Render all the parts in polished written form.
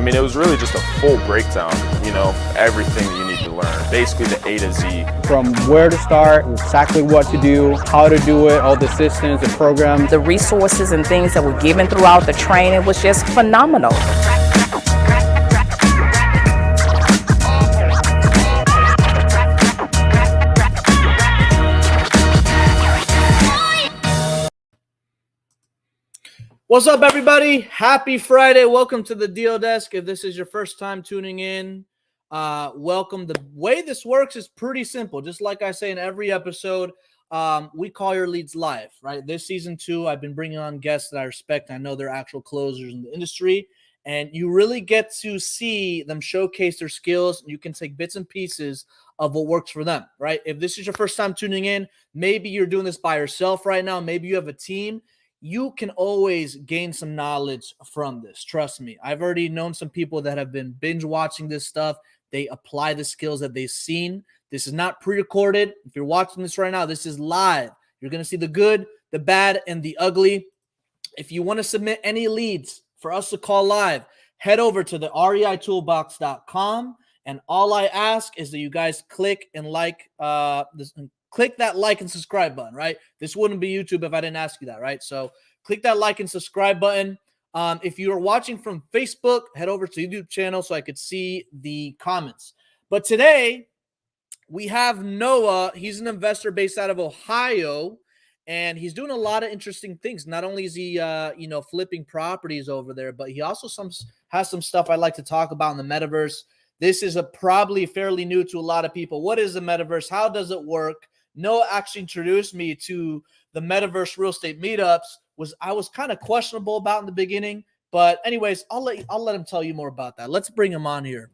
mean, it was really just a full breakdown, everything you need to learn, basically the A to Z. From where to start, exactly what to do, how to do it, all the systems and programs. The resources and things that were given throughout the training was just phenomenal. What's up, everybody? Happy Friday. Welcome to the Deal Desk. If this is your first time tuning in, welcome. The way this works is pretty simple. Just like I say in every episode, we call your leads live, right? This season 2, I've been bringing on guests that I respect. I know they're actual closers in the industry, and you really get to see them showcase their skills. You can take bits and pieces of what works for them, right? If this is your first time tuning in, maybe you're doing this by yourself right now. Maybe you have a team. You can always gain some knowledge from this. Trust me. I've already known some people that have been binge watching this stuff. They apply the skills that they've seen. This is not pre-recorded. If you're watching this right now, this is live. You're going to see the good, the bad, and the ugly. If you want to submit any leads for us to call live, head over to the reitoolbox.com. And all I ask is that you guys click and like this. Click that like and subscribe button, right? This wouldn't be YouTube if I didn't ask you that, right? So click that like and subscribe button. If you are watching from Facebook, head over to the YouTube channel so I could see the comments. But today we have Noah. He's an investor based out of Ohio, and he's doing a lot of interesting things. Not only is he, flipping properties over there, but he also has some stuff I'd like to talk about in the metaverse. This is probably fairly new to a lot of people. What is the metaverse? How does it work? Noah actually introduced me to the metaverse real estate meetups. I was kind of questionable about in the beginning, but anyways, I'll let him tell you more about that. Let's bring him on here.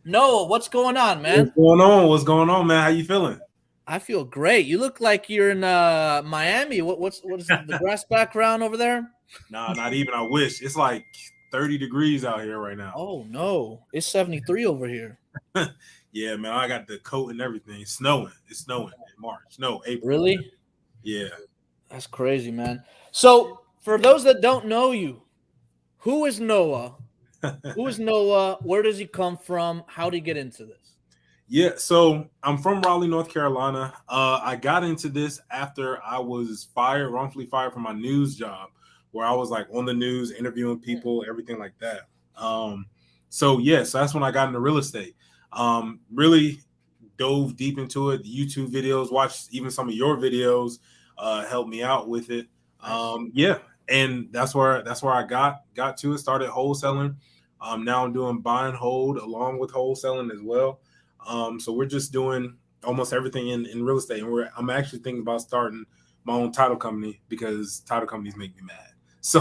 Noah, what's going on, man? What's going on, man? How you feeling? I feel great. You look like you're in Miami. What is the grass background over there? Nah, not even. I wish. It's like 30 degrees out here right now. Oh no, it's 73 over here. Yeah, man, I got the coat and everything. It's snowing in March. No, April. Really? Yeah. That's crazy, man. So for those that don't know you, who is Noah? Who is Noah? Where does he come from? How did he get into this? Yeah, so I'm from Raleigh, North Carolina. I got into this after I was wrongfully fired from my news job, where I was like on the news, interviewing people, everything like that. So that's when I got into real estate. Really dove deep into it. The YouTube videos, watched even some of your videos, helped me out with it. And that's where I got to it. Started wholesaling. Now I'm doing buy and hold along with wholesaling as well. So we're just doing almost everything in real estate. And I'm actually thinking about starting my own title company because title companies make me mad. So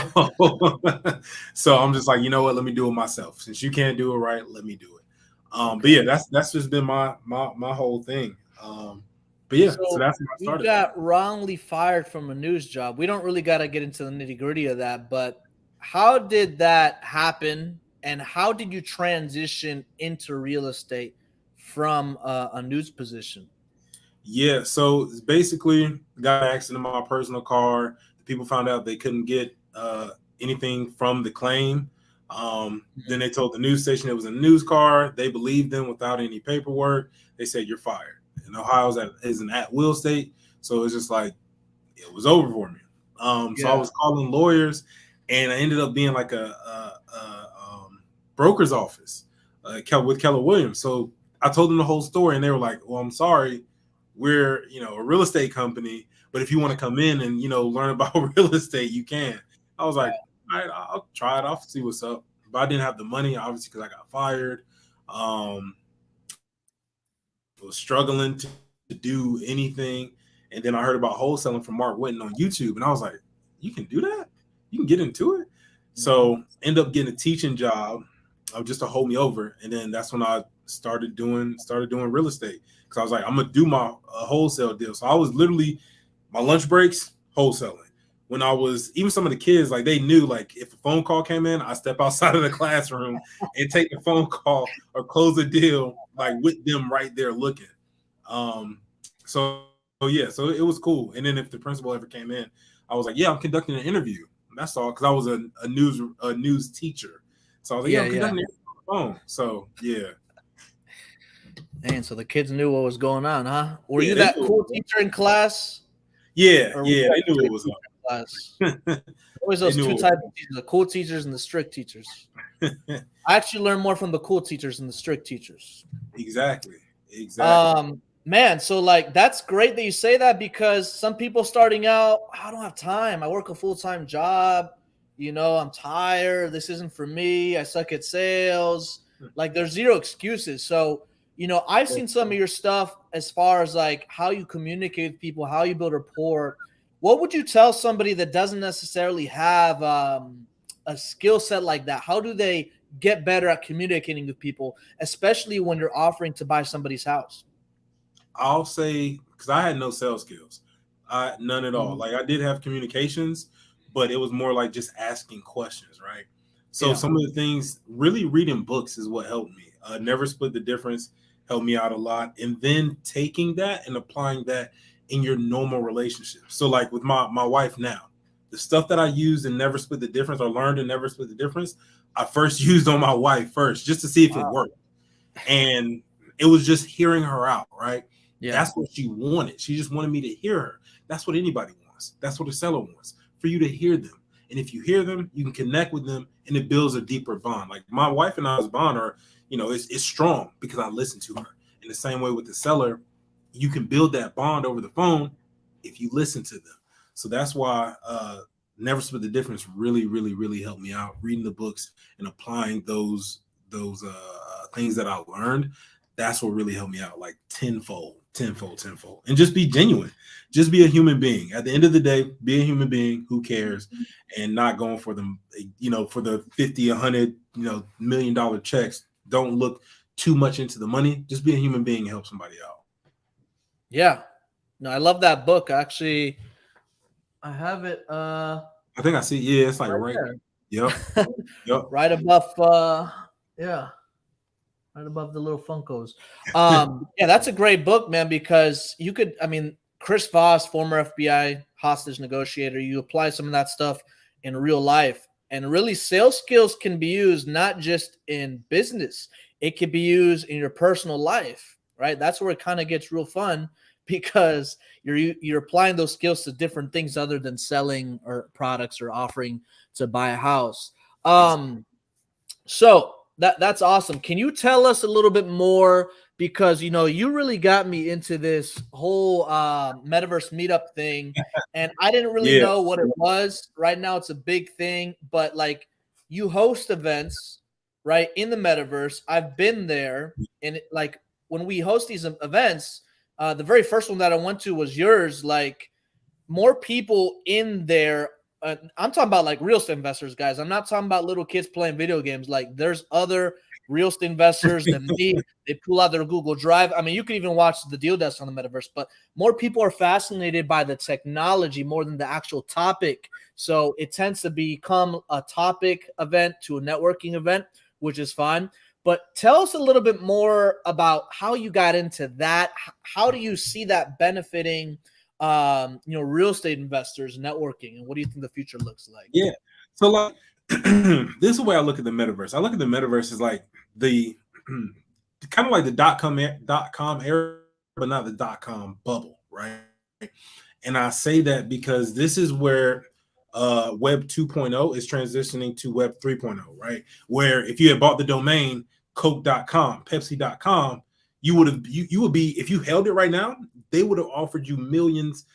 I'm just like, you know what? Let me do it myself. Since you can't do it right, let me do it. But yeah, that's just been my whole thing. So that's how I started. You got wrongly fired from a news job. We don't really got to get into the nitty-gritty of that, but how did that happen, and how did you transition into real estate from a news position? Yeah, so it's basically got an accident in my personal car. The people found out they couldn't get anything from the claim. Then they told the news station it was a news car. They believed them without any paperwork. They said, you're fired. And Ohio is an at-will state. So it's just like, it was over for me. So I was calling lawyers, and I ended up being like a broker's office with Keller Williams. So I told them the whole story, and they were like, well, I'm sorry. We're, a real estate company, but if you want to come in and, learn about real estate, you can. I was like, all right, I'll try it. I'll see what's up. But I didn't have the money, obviously, because I got fired. I was struggling to do anything. And then I heard about wholesaling from Mark Winton on YouTube. And I was like, you can do that? You can get into it? So end up getting a teaching job just to hold me over. And then that's when I started doing real estate. Because I was like, I'm going to do my wholesale deal. So I was literally, my lunch breaks, wholesaling. When I was, even some of the kids, like they knew, like if a phone call came in, I step outside of the classroom and take the phone call or close the deal, like with them right there looking. So it was cool. And then if the principal ever came in, I was like, yeah, I'm conducting an interview. That's all, because I was a news teacher. So I was like, yeah, I'm conducting everything on the phone. So yeah. And so the kids knew what was going on, huh? Were Yeah, you they that knew cool it was teacher in class? Yeah, Or were you yeah, that they knew it strict was teacher in class? up. Always They those knew two it was types of teachers, the cool teachers and the strict teachers. I actually learned more from the cool teachers than the strict teachers. Exactly. Man, so like that's great that you say that, because some people starting out, I don't have time. I work a full-time job. I'm tired. This isn't for me. I suck at sales. Like there's zero excuses. So, I've seen some of your stuff as far as like how you communicate with people, how you build rapport. What would you tell somebody that doesn't necessarily have a skill set like that? How do they get better at communicating with people, especially when you're offering to buy somebody's house? I'll say, because I had no sales skills, none at all. Mhm. Like I did have communications, but it was more like just asking questions, right? So Yeah. some of the things, really reading books is what helped me. Never Split the Difference helped me out a lot, and then taking that and applying that in your normal relationship. So like with my wife now, the stuff that I used in Never Split the Difference or learned in Never Split the Difference, I first used on my wife first just to see if it Wow. worked, and it was just hearing her out, right? Yeah. That's what she wanted. She just wanted me to hear her. That's what anybody wants. That's what a seller wants, for you to hear them. And if you hear them, you can connect with them, and it builds a deeper bond. Like my wife and I's bond are, it's strong because I listen to her. In the same way with the seller, you can build that bond over the phone if you listen to them. So that's why Never Split the Difference really, really, really helped me out. Reading the books and applying those things that I learned, that's what really helped me out, like tenfold. And just be genuine. Just be a human being. At the end of the day, be a human being who cares, and not going for them, for the 50, 100, $1 million checks. Don't look too much into the money. Just be a human being and help somebody out. Yeah. No, I love that book. Actually, I have it I think I see. Yeah, it's like right. Yep. right above yeah. Right above the little Funkos. Yeah, that's a great book, man, because Chris Voss, former FBI hostage negotiator, you apply some of that stuff in real life. And really, sales skills can be used not just in business. It can be used in your personal life, right? That's where it kind of gets real fun, because you're applying those skills to different things other than selling or products or offering to buy a house. So that's awesome. Can you tell us a little bit more? Because you really got me into this whole metaverse meetup thing, and I didn't really know what it was. Right now, it's a big thing, but like you host events, right, in the metaverse. I've been there, and like when we host these events, the very first one that I went to was yours. Like more people in there. I'm talking about like real estate investors, guys. I'm not talking about little kids playing video games. Like there's other real estate investors than me. They pull out their Google Drive. I mean, you can even watch the deal desk on the metaverse, but more people are fascinated by the technology more than the actual topic. So it tends to become a topic event to a networking event, which is fun. But tell us a little bit more about how you got into that. How do you see that benefiting real estate investors networking, and what do you think the future looks like? Yeah. So like this is the way I look at the metaverse. I look at the metaverse as like the kind of like the dot-com era, but not the dot-com bubble, right? And I say that because this is where Web 2.0 is transitioning to Web 3.0, right? Where if you had bought the domain Coke.com, Pepsi.com, you would be, if you held it right now, they would have offered you millions,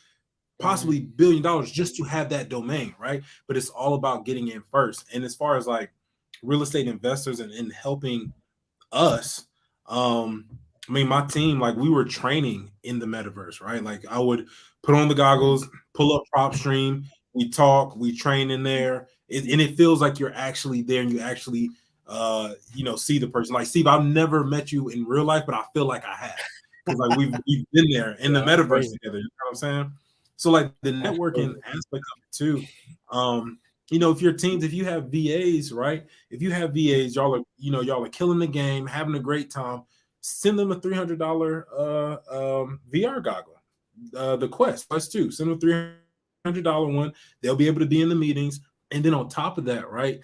possibly $1 billion just to have that domain, right? But it's all about getting in first. And as far as like real estate investors and helping us, my team, like we were training in the metaverse, right? Like I would put on the goggles, pull up PropStream, we talk, we train in there, and it feels like you're actually there and you actually see the person. Like Steve, I've never met you in real life, but I feel like I have, because like we've been there in the metaverse together. You know what I'm saying? So like the networking aspect of it too. If your teams, if you have VAs, right? If you have VAs, y'all are killing the game, having a great time. Send them a $300 VR goggle, the Quest 2. Send them a $300 one. They'll be able to be in the meetings, and then on top of that, right?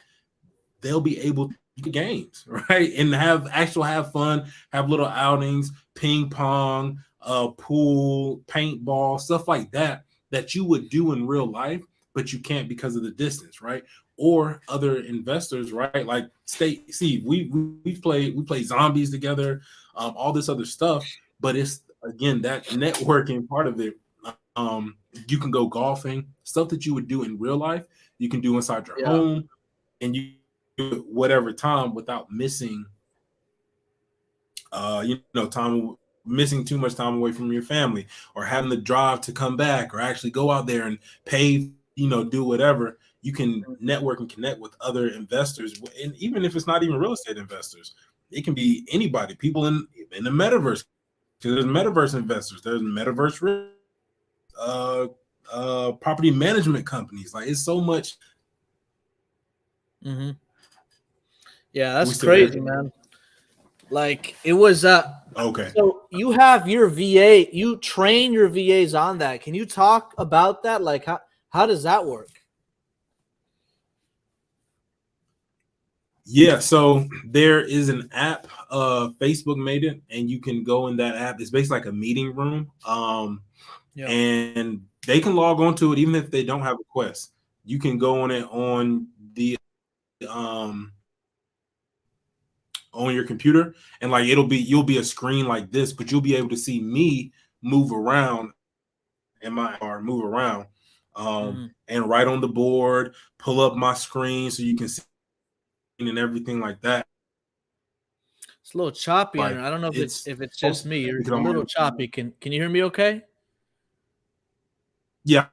They'll be able games, right? And have fun, have little outings, ping pong, pool, paintball, stuff like that you would do in real life, but you can't because of the distance, right? Or other investors, right? Like Steve, we play zombies together, all this other stuff, but it's again that networking part of it. You can go golfing, stuff that you would do in real life, you can do inside your home, and you do it whatever time without missing, missing too much time away from your family, or having the drive to come back, or actually go out there and pay, do whatever. You can network and connect with other investors, and even if it's not even real estate investors, it can be anybody, people in the metaverse. Because there's metaverse investors, there's metaverse property management companies. Like, it's so much. Yeah, that's crazy, man. Like, it was okay. So you have your VA, you train your VAs on that. Can you talk about that? Like, how does that work? Yeah, so there is an app, Facebook made it, and you can go in that app. It's basically like a meeting room. And they can log on to it even if they don't have a Quest. You can go on it on the on your computer, and like you'll be a screen like this, but you'll be able to see me move around and move around and write on the board, pull up my screen so you can see and everything like that. It's a little choppy. Like, I don't know if it's just me. You're a little choppy. Can you hear me okay? Yeah,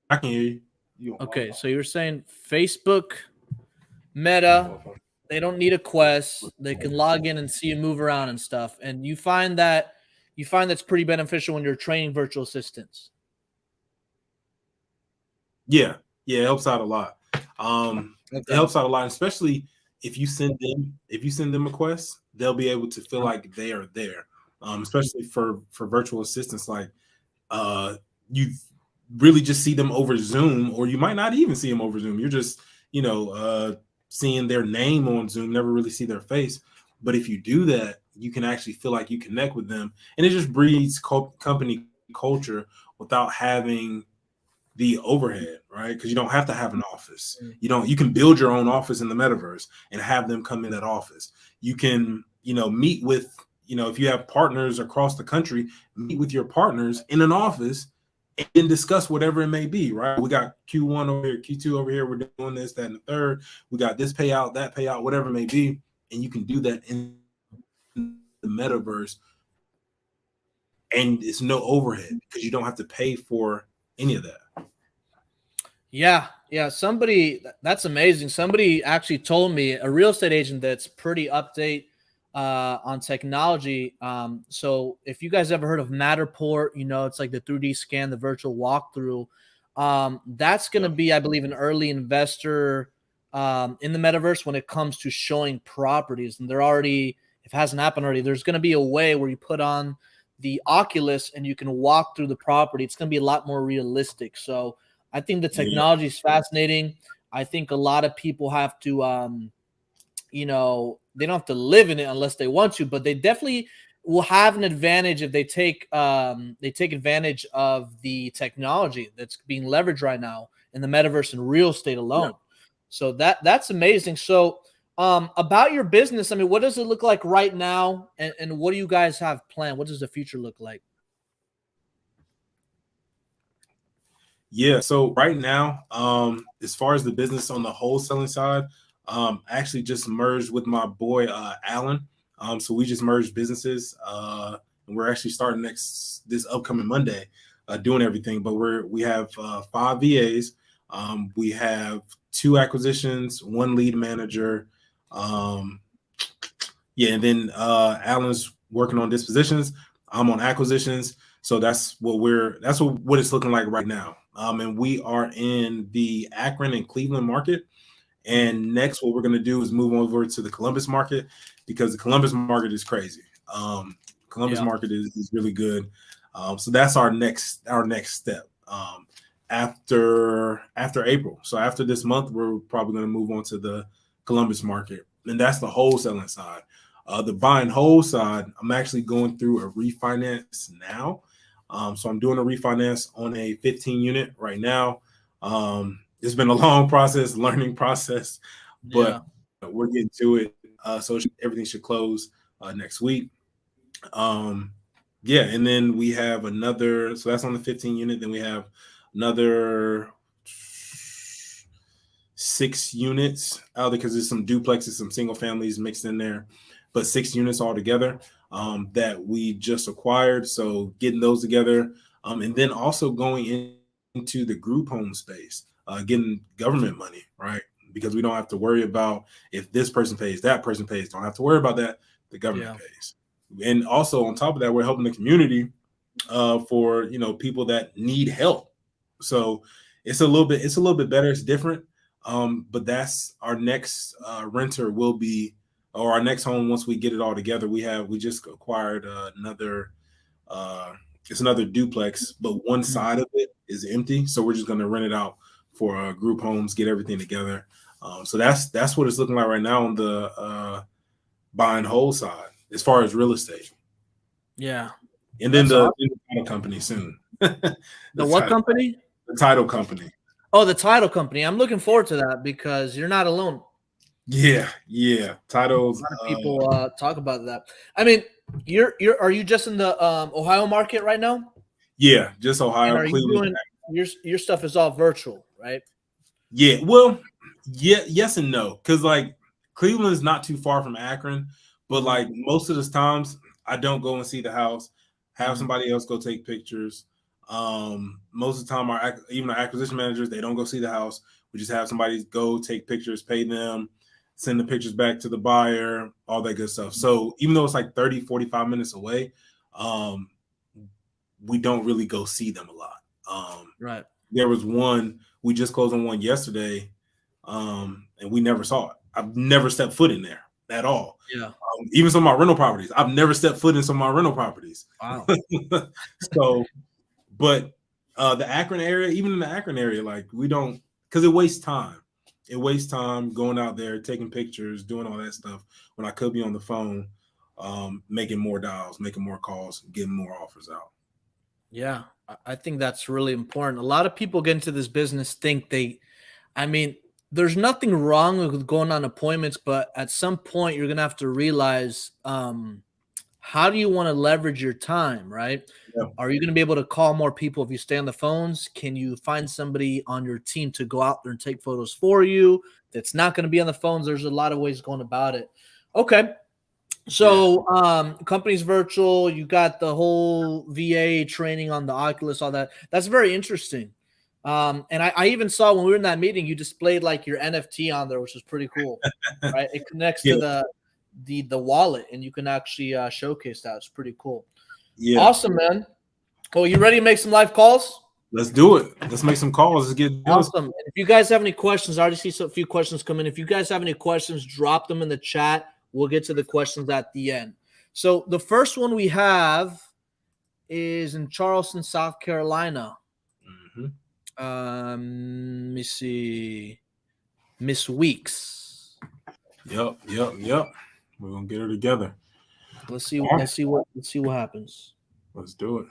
I can hear you. Okay, so you're saying Facebook, Meta, they don't need a Quest. They can log in and see you move around and stuff. And you find that's pretty beneficial when you're training virtual assistants. Yeah, it helps out a lot. It helps out a lot, especially if you send them a quest, they'll be able to feel like they are there. Especially for virtual assistants, like you really just see them over Zoom, or you might not even see them over Zoom. You're just seeing their name on Zoom, never really see their face. But if you do that, you can actually feel like you connect with them, and it just breeds company culture without having the overhead, right? Because you don't have to have an office. You can build your own office in the metaverse and have them come in that office. You can, meet with, if you have partners across the country, meet with your partners in an office and discuss whatever it may be, right? We got Q1 over here, Q2 over here. We're doing this, that, and the third. We got this payout, that payout, whatever it may be. And you can do that in the metaverse. And it's no overhead because you don't have to pay for any of that. Yeah. That's amazing. Somebody actually told me, a real estate agent that's pretty update on technology. So if you guys ever heard of Matterport, it's like the 3D scan, the virtual walkthrough. That's going to be, I believe, an early investor in the metaverse when it comes to showing properties. And if it hasn't happened already, there's going to be a way where you put on the Oculus and you can walk through the property. It's going to be a lot more realistic. So I think the technology is fascinating. I think a lot of people have to, they don't have to live in it unless they want to, but they definitely will have an advantage if they take advantage of the technology that's being leveraged right now in the metaverse and real estate alone. So that's amazing. So about your business, I mean, what does it look like right now, and what do you guys have planned? What does the future look like? Yeah, so right now, as far as the business on the wholesaling side, I actually just merged with my boy Alan. So we just merged businesses, and we're actually starting this upcoming Monday, doing everything. But we have 5 VAs, we have 2 acquisitions, 1 lead manager, and then Alan's working on dispositions. I'm on acquisitions. So that's what it's looking like right now. And we are in the Akron and Cleveland market. And next, what we're going to do is move over to the Columbus market, because the Columbus market is crazy. Columbus market is really good. So that's our next step after April. So after this month, we're probably going to move on to the Columbus market. and that's the wholesaling side. The buy and hold side, I'm actually going through a refinance now. So I'm doing a refinance on a 15 unit right now. It's been a long process, learning process, but we're getting to it. So everything should close next week. Yeah, and then we have another, so that's on the 15 unit. Then we have another 6 units out because there's some duplexes, some single families mixed in there, but 6 units altogether that we just acquired. So getting those together, and then also going into the group home space, getting government money, right? Because we don't have to worry about if this person pays, that person pays. Don't have to worry about that. The government pays. And also on top of that, we're helping the community for, you know, people that need help. So it's a little bit better. It's different. But that's our next renter will be, or our next home once we get it all together. We just acquired another it's another duplex, but one side of it is empty. So we're just going to rent it out for group homes, get everything together. So that's what it's looking like right now on the buy and hold side as far as real estate. Yeah. And then the title company soon. The what company? The title company. Oh, the title company. I'm looking forward to that because you're not alone. Yeah. Titles. A lot of people talk about that. I mean, are you just in the Ohio market right now? Yeah, just Ohio. And are Cleveland. you doing your stuff is all virtual, right? Yeah. Well, yeah, yes and no. Because like Cleveland is not too far from Akron, but like most of the times I don't go and see the house. Have somebody else go take pictures. Most of the time, even our acquisition managers, they don't go see the house. We just have somebody go take pictures, pay them, send the pictures back to the buyer, all that good stuff. So even though it's like 30, 45 minutes away, we don't really go see them a lot. Right. There was one, we just closed on one yesterday, and we never saw it. I've never stepped foot in there at all. Yeah. Even some of my rental properties, I've never stepped foot in some of my rental properties. Wow. So, but the Akron area, even in the Akron area, like we don't, because it wastes time. It wastes time going out there, taking pictures, doing all that stuff when I could be on the phone, making more dials, making more calls, getting more offers out. Yeah, I think that's really important. A lot of people get into this business there's nothing wrong with going on appointments, but at some point you're going to have to realize how do you want to leverage your time, right? Yeah. Are you going to be able to call more people if you stay on the phones? Can you find somebody on your team to go out there and take photos for you that's not going to be on the phones? There's a lot of ways going about it. Okay. So company's virtual, you got the whole VA training on the Oculus, all that. That's very interesting. And I even saw when we were in that meeting, you displayed like your NFT on there, which is pretty cool, right? It connects to the wallet, and you can actually showcase that. It's pretty cool. Yeah. Awesome, man. Well, you ready to make some live calls? Let's do it. Let's make some calls. Let's get awesome. And if you guys have any questions, I already see a few questions come in. If you guys have any questions, drop them in the chat. We'll get to the questions at the end. So the first one we have is in Charleston, South Carolina. Let me see. Miss Weeks. Yep. We're gonna get her together. Let's see what happens. Let's do it.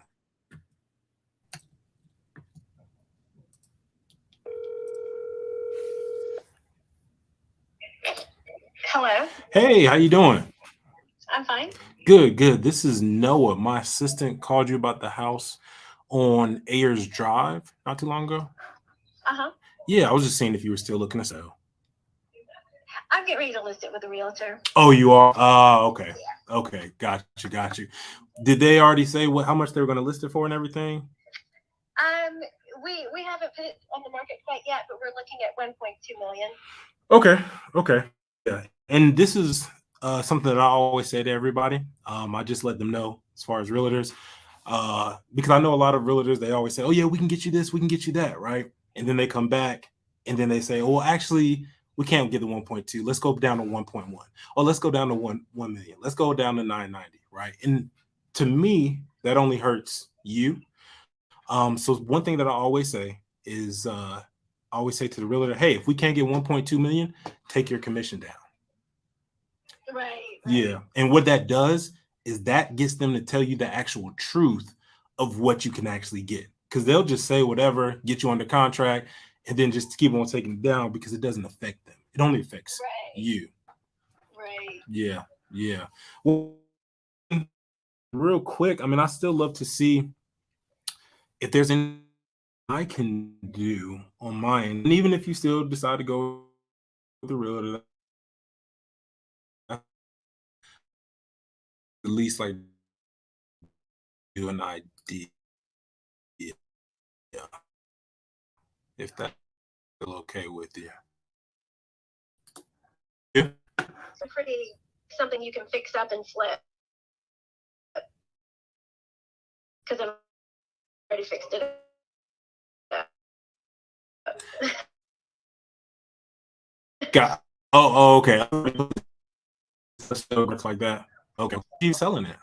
Hello. Hey, how you doing? I'm fine. Good. This is Noah. My assistant called you about the house on Ayers Drive not too long ago. Uh-huh. Yeah, I was just seeing if you were still looking to sell. I'm getting ready to list it with a realtor. Oh, you are? Okay. Yeah. Okay. Got you. Did they already say how much they were going to list it for and everything? We haven't put it on the market quite yet, but we're looking at 1.2 million. Okay. Yeah. And this is something that I always say to everybody. I just let them know as far as realtors, because I know a lot of realtors, they always say, oh yeah, we can get you this, we can get you that, right? And then they come back and then they say, oh, well, actually, we can't get the 1.2. Let's go down to 1.1. Or let's go down to 1 million. Let's go down to 990, right? And to me, that only hurts you. So one thing that I always say is, I always say to the realtor, hey, if we can't get 1.2 million, take your commission down. Right. Yeah. And what that does is that gets them to tell you the actual truth of what you can actually get. Because they'll just say whatever, get you under contract, and then just keep on taking it down because it doesn't affect them. It only affects you. Right. Yeah. Yeah. Well, real quick, I mean, I still love to see if there's anything I can do on my end. And even if you still decide to go with the realtor, at least like do an idea. Yeah. If that's okay with you. Yeah. It's pretty something you can fix up and flip. Because I've already fixed it up. Got okay. Stuff like that. Okay. You selling it?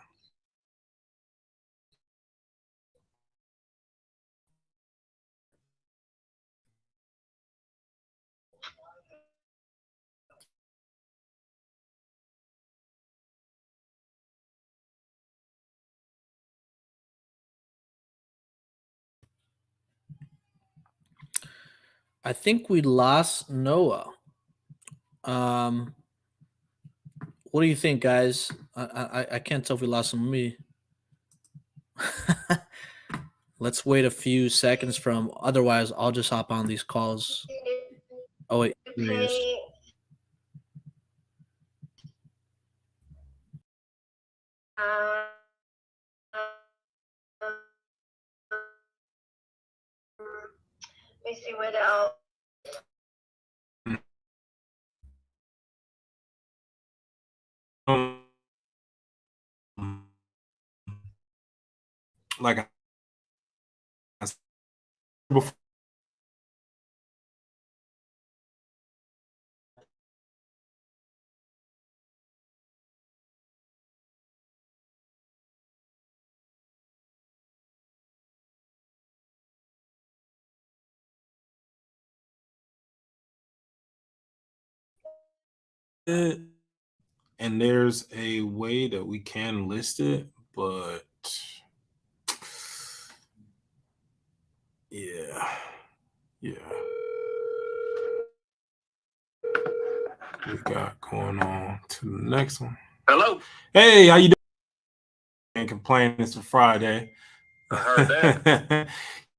I think we lost Noah. What do you think, guys? I can't tell if we lost him. Me. Let's wait a few seconds from. Otherwise, I'll just hop on these calls. Oh wait, here he is. Let me see what else. Like I said before. And there's a way that we can list it, but yeah. We got going on to the next one. Hello. Hey, how you doing? Can't complain. It's a Friday. I heard that.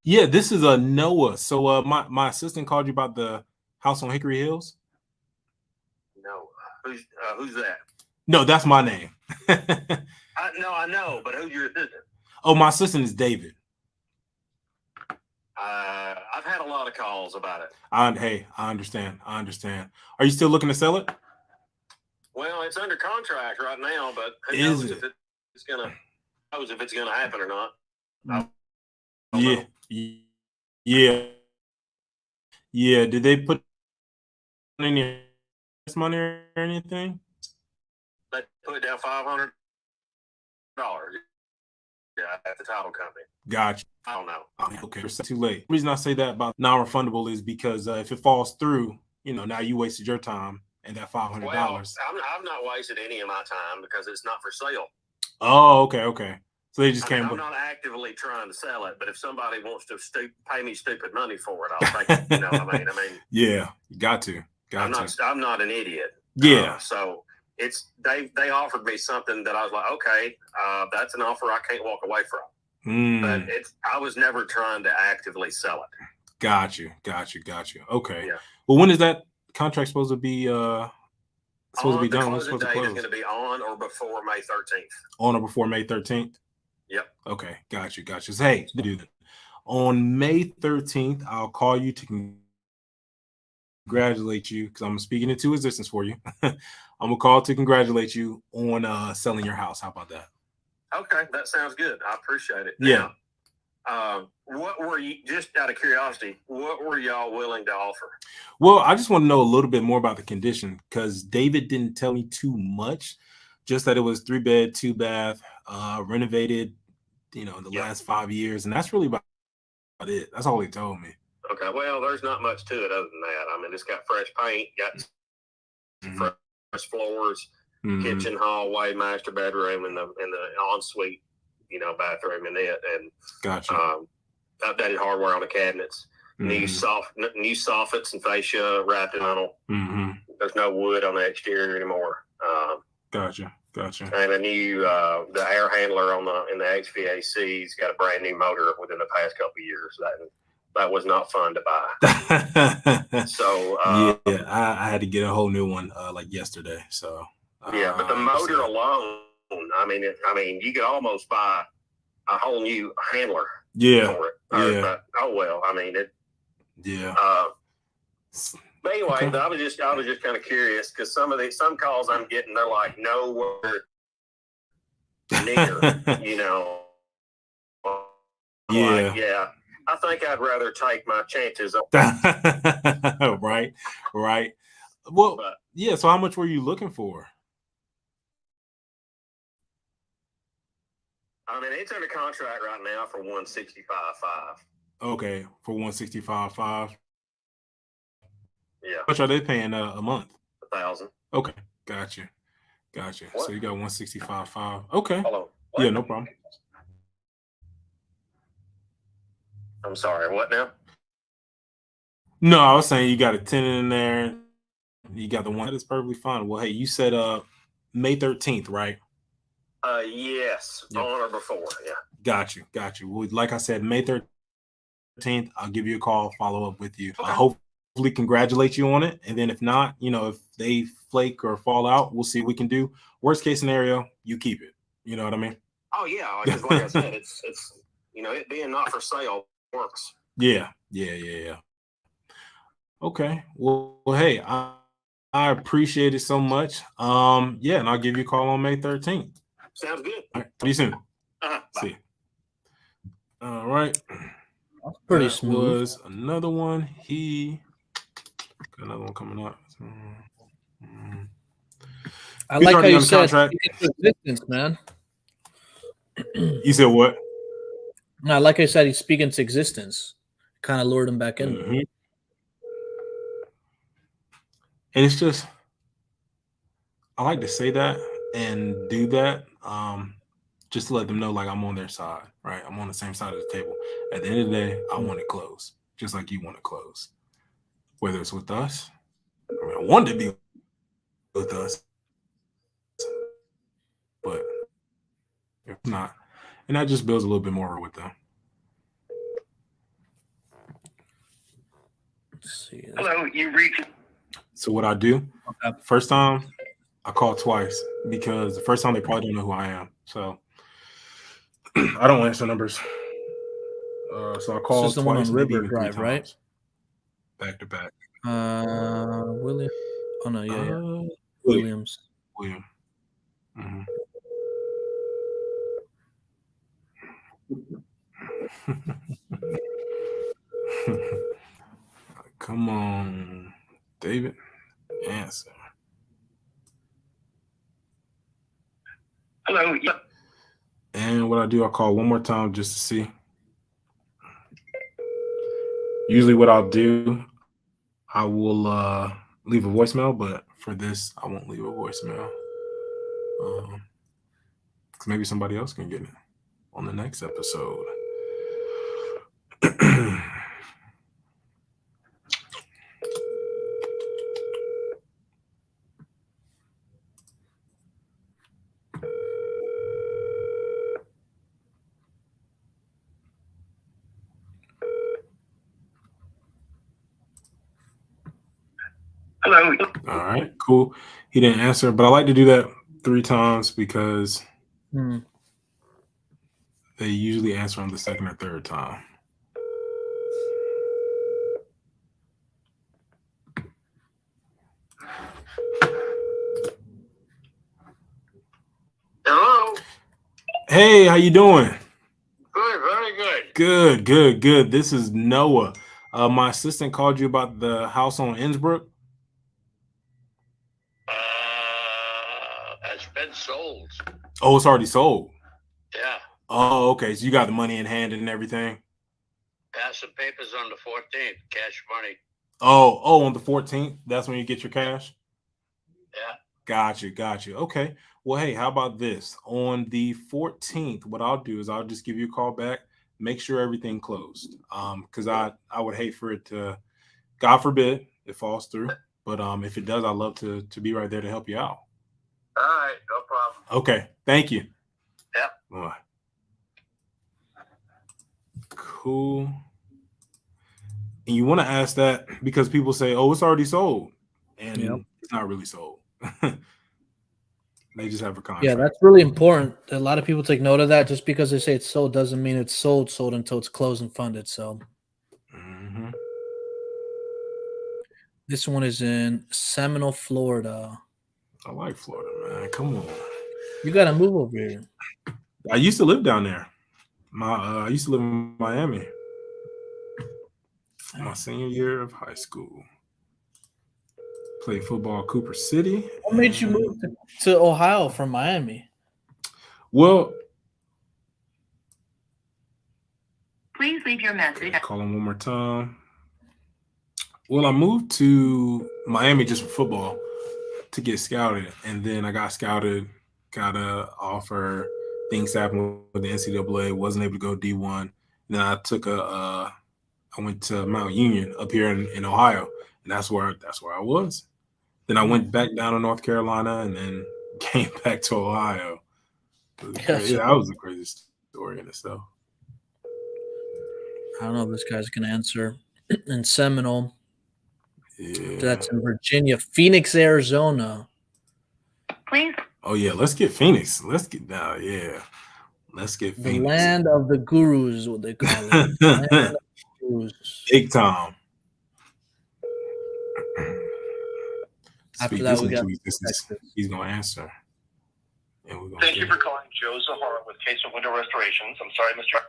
Yeah, this is a Noah. So my assistant called you about the house on Hickory Hills. No, who's that? No, that's my name. I know, but who's your assistant? Oh, my assistant is David. I've had a lot of calls about it. Hey, I understand. Are you still looking to sell it? Well, it's under contract right now, but who Is knows it? if it's gonna happen or not. Yeah. Did they put any money or anything? They put down $500. Yeah, at the title company. Gotcha. I don't know. Okay, it's too late. The reason I say that about non-refundable is because if it falls through, now you wasted your time and that $500. Well, I've not wasted any of my time because it's not for sale. Oh, okay. So they just can't. I'm not actively trying to sell it, but if somebody wants to pay me stupid money for it, I'll take it. You know what I mean? Yeah, you got to. I'm not an idiot. Yeah. So it's they offered me something that I was like, okay, that's an offer I can't walk away from. But I was never trying to actively sell it. Got you. Okay. Yeah. Well, when is that contract supposed to be done? What's supposed The to closing date close? is going to be on or before May 13th. On or before May 13th? Yep. Okay, got you. So, hey, do that. On May 13th, I'll call you to congratulate you because I'm speaking into existence for you. I'm gonna call to congratulate you on selling your house. How about that? Okay, that sounds good. I appreciate it. Yeah. Now, what were you, just out of curiosity, what were y'all willing to offer? Well, I just want to know a little bit more about the condition because David didn't tell me too much, just that it was 3-bed, 2-bath, renovated, in the last 5 years. And that's really about it. That's all he told me. Okay, well, there's not much to it other than that. I mean, it's got fresh paint, got fresh floors, kitchen, hallway, master bedroom, and the ensuite, bathroom in it, and Gotcha. Updated hardware on the cabinets, new soffits and fascia wrapped in vinyl. There's no wood on the exterior anymore. Gotcha. And a new the air handler in the HVAC's got a brand new motor within the past couple of years. That was not fun to buy. So I had to get a whole new one like yesterday. So but the motor alone, I mean, you could almost buy a whole new handler for it. But, But anyway, Okay. I was just kind of curious because some calls I'm getting, they're like nowhere near, Yeah. I think I'd rather take my chances. Right. Well, But yeah. So how much were you looking for? it's under contract right now for 165.5. Okay, for 165.5. Yeah, How much are they paying a month? 1,000. Okay, gotcha. What? So you got 165.5. Okay. Hold on. What? Yeah, no problem. I'm sorry. What now? No, I was saying you got a tenant in there. You got the one that's perfectly fine. Well, hey, you said May 13th, right? Yes, Yep. on or before. Yeah. Got you. Well, like I said, May 13th, I'll give you a call, follow up with you. Okay. Hopefully congratulate you on it. And then if not, if they flake or fall out, we'll see what we can do. Worst case scenario, you keep it. You know what I mean? Oh yeah, because like I said, it's it being not for sale works. Yeah. Okay. Well, hey, I appreciate it so much. And I'll give you a call on May 13th. Sounds good. All right. See you soon. Bye. See you. All right. That's pretty That smooth. was another one. He got another one coming up. I He's like how already you on the said contract. speak into existence, man. You said what? No, like I said, he's speaking to existence. Kind of lured him back in. Mhm. And it's just, I like to say that and do that, just to let them know, like, I'm on their side, right? I'm on the same side of the table. At the end of the day, I want it closed, just like you want it closed. Whether it's with us, I want it to be with us, but if not, and that just builds a little bit more with them. Let's see. Hello, you reached. So what I do, Okay. first time, I call twice because the first time they probably don't know who I am. So I don't answer numbers. So I call This is the one twice, on maybe River even 3 Drive, right? times. Back to back. William. Oh no, yeah. William. Williams. Mhm. Come on, David. Answer. Hello. And what I do, I call one more time just to see. Usually what I'll do, I will leave a voicemail, but for this, I won't leave a voicemail. Because maybe somebody else can get it on the next episode. Hello. All right, cool. He didn't answer, but I like to do that 3 times because they usually answer on the second or third time. Hello. Hey, how you doing? Good. Very good. Good. This is Noah. My assistant called you about the house on Innsbruck. It's been sold. Oh, it's already sold. Yeah. Oh, okay. So you got the money in hand and everything. Pass some papers on the 14th. Cash money. Oh, on the 14th. That's when you get your cash. Yeah. Got you. Okay. Well, hey, how about this? On the 14th, what I'll do is I'll just give you a call back, make sure everything closed. Because I would hate for it to, God forbid, it falls through. But if it does, I'd love to be right there to help you out. All right, no problem. Okay. Thank you. Yep. Bye. Cool. And you want to ask that because people say, "Oh, it's already sold," and it's not really sold. They just have a contract. Yeah, that's really important. A lot of people take note of that. Just because they say it's sold doesn't mean it's sold until it's closed and funded. So this one is in Seminole, Florida. I like Florida, man. Come on. You got to move over here. I used to live down there. I used to live in Miami. My senior year of high school. Played football at Cooper City. What made you move to Ohio from Miami? Well, please leave your message. Call him one more time. Well, I moved to Miami just for football to get scouted. And then I got scouted, got an offer. Things happened with the NCAA, wasn't able to go D1. Then I took I went to Mount Union up here in Ohio. And that's where I was. Then I went back down to North Carolina and then came back to Ohio. That was the craziest story in itself. I don't know if this guy's going to answer. In Seminole. Yeah. That's in Virginia. Phoenix, Arizona. Please. Oh, yeah. Let's get Phoenix. Let's get down. Yeah. Let's get Phoenix. The land of the gurus is what they call it. The land of the gurus. Big time. After that, we got he's going to answer. And we're Thank you for calling Joe Zahara with Case of Window Restorations. I'm sorry, Mr.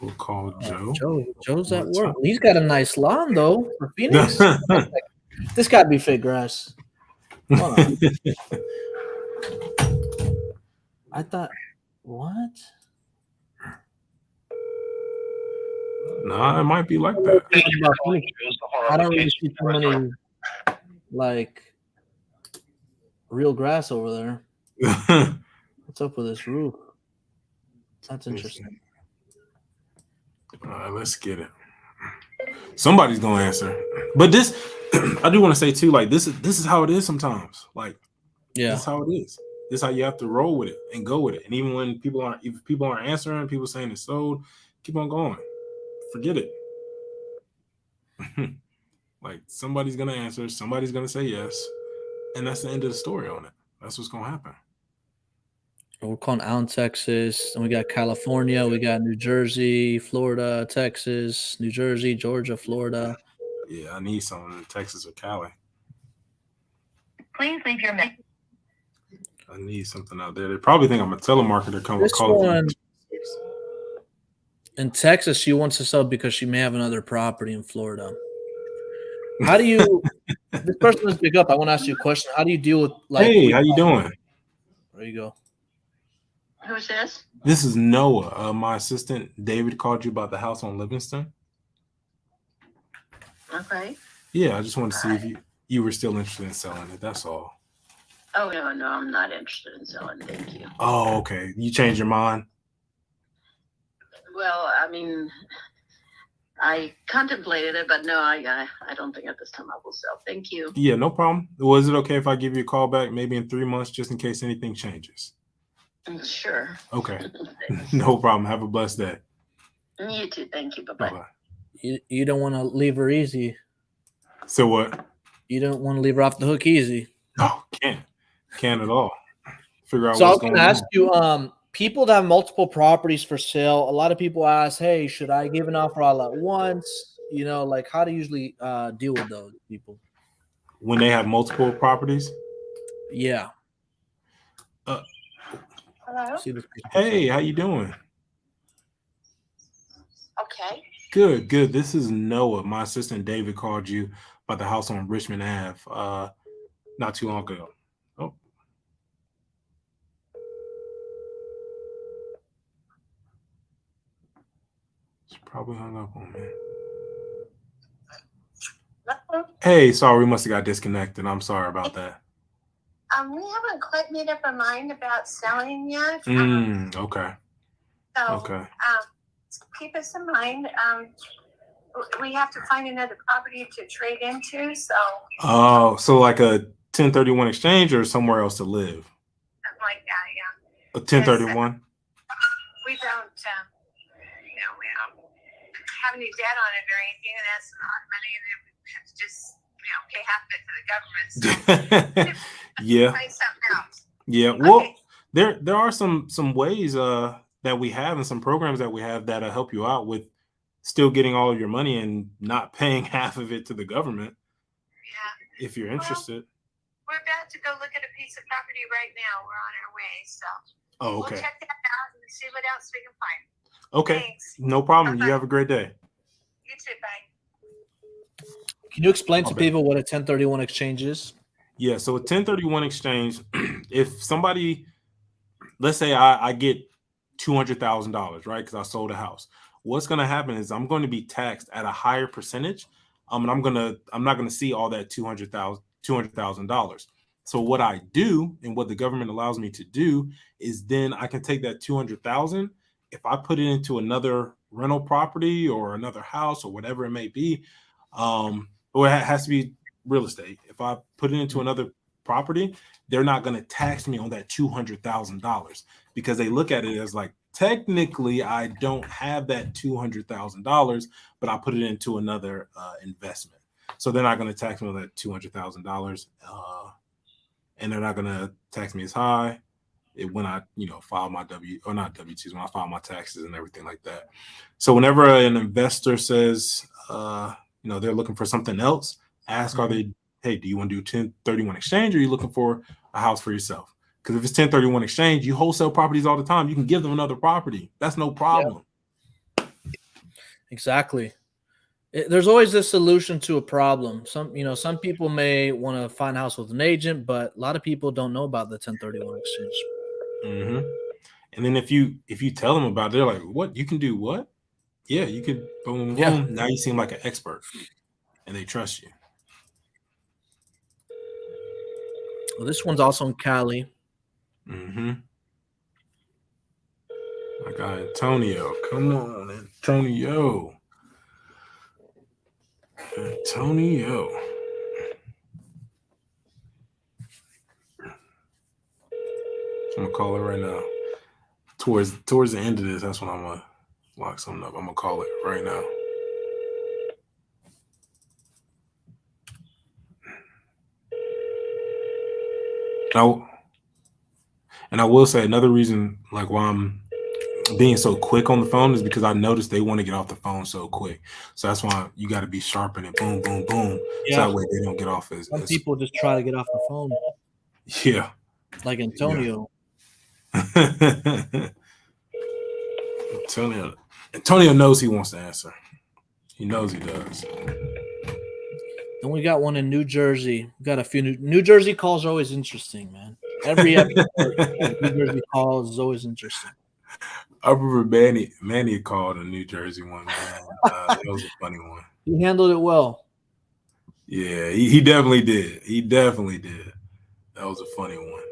We'll call Joe. Joe's at work. He's got a nice lawn, though, for Phoenix. This got to be fake grass. Hold on. I thought, what? Nah, it might be like that. I don't really see too many, like, real grass over there. What's up with this roof? That's interesting. All right, let's get it. Somebody's gonna answer, but this I do want to say too. Like this is how it is sometimes. Like, yeah, this is how it is. This is how you have to roll with it and go with it. And even when if people aren't answering, people saying it's sold, keep on going. Forget it. Like somebody's gonna answer, somebody's gonna say yes, and that's the end of the story on it. That's what's gonna happen. We're calling Allen, Texas, and we got California, we got New Jersey, Florida, Texas, New Jersey, Georgia, Florida. Yeah, I need something in Texas or Cali. Please leave your message. I need something out there. They probably think I'm a telemarketer. This one in Texas, she wants to sell because she may have another property in Florida. How do you? This person doesn't pick up. I want to ask you a question. How do you deal with like? Hey, how you doing? There you go. Who's this? This is Noah. My assistant David called you about the house on Livingston. Okay. Yeah, I just wanted to see if you were still interested in selling it. That's all. Oh no, I'm not interested in selling. Thank you. Oh, okay. You changed your mind? Well, I mean, I contemplated it, but no, I don't think at this time I will sell. Thank you. Yeah, no problem. Was it okay if I give you a call back maybe in 3 months just in case anything changes? Sure. Okay. No problem. Have a blessed day. You too. Thank you. Bye-bye. Bye-bye. You don't want to leave her easy. So what? You don't want to leave her off the hook easy. No, can't at all. Figure out So I was what's going going to on. ask you, people that have multiple properties for sale, a lot of people ask, hey, should I give an offer all at once? You know, like how do you usually deal with those people? When they have multiple properties? Yeah. Hello? Hey, how you doing? Okay. Good. This is Noah. My assistant David called you about the house on Richmond Ave not too long ago. Oh. She probably hung up on me. Hello? Hey, sorry, we must have got disconnected. I'm sorry about that. We haven't quite made up our mind about selling yet. Okay. So Okay. keep us in mind. We have to find another property to trade into. So Oh, so like a 1031 exchange or somewhere else to live? something like that, yeah. A 1031? We don't, we don't have any debt on it or anything, and that's our money, and then we have to just, pay half of it to the government. So Yeah. find something else. Yeah. Well, Okay. there are some ways that we have and some programs that we have that'll help you out with still getting all of your money and not paying half of it to the government. Yeah. If you're interested. We're about to go look at a piece of property right now. We're on our way, so Oh, okay. we'll check that out and see what else we can find. Okay. Thanks. No problem. Bye-bye. You have a great day. You too, bye. Can you explain to Okay. people what a 1031 exchange is? Yeah. So a 1031 exchange, if somebody, let's say I get $200,000, right? Because I sold a house. What's going to happen is I'm going to be taxed at a higher percentage. And I'm not going to see all that $200,000. So what I do and what the government allows me to do is then I can take that $200,000. If I put it into another rental property or another house or whatever it may be, or it has to be real estate. If I put it into another property, they're not going to tax me on that $200,000 because they look at it as like, technically, I don't have that $200,000, but I put it into another investment. So they're not going to tax me on that $200,000, and they're not going to tax me as high when I, file my when I file my taxes and everything like that. So whenever an investor says, they're looking for something else, ask, hey, do you want to do 1031 exchange, or are you looking for a house for yourself? Because if it's 1031 exchange, you wholesale properties all the time. You can give them another property. That's no problem. Yeah. Exactly. There's always a solution to a problem. Some people may want to find a house with an agent, but a lot of people don't know about the 1031 exchange. Mm-hmm. And then if you tell them about it, they're like, what? You can do what? Yeah, you could boom, boom. Yeah. Now you seem like an expert and they trust you. Well, this one's also in Cali. Mm-hmm. I got Antonio. Come on, Antonio. Antonio. I'm gonna call it right now. Towards the end of this, that's when I'm gonna lock something up. I'm gonna call it right now. And I will say another reason, like why I'm being so quick on the phone, is because I noticed they want to get off the phone so quick. So that's why you got to be sharp in it. Boom, boom, boom. Yeah. So that way they don't get off as People just try to get off the phone. Yeah. Like Antonio. Yeah. Antonio knows he wants to answer. He knows he does. And we got one in New Jersey. We got a few New Jersey calls are always interesting, man. Every episode, New Jersey calls is always interesting. I remember Manny called a New Jersey one, man. That was a funny one. He handled it well. Yeah, he definitely did. He definitely did. That was a funny one.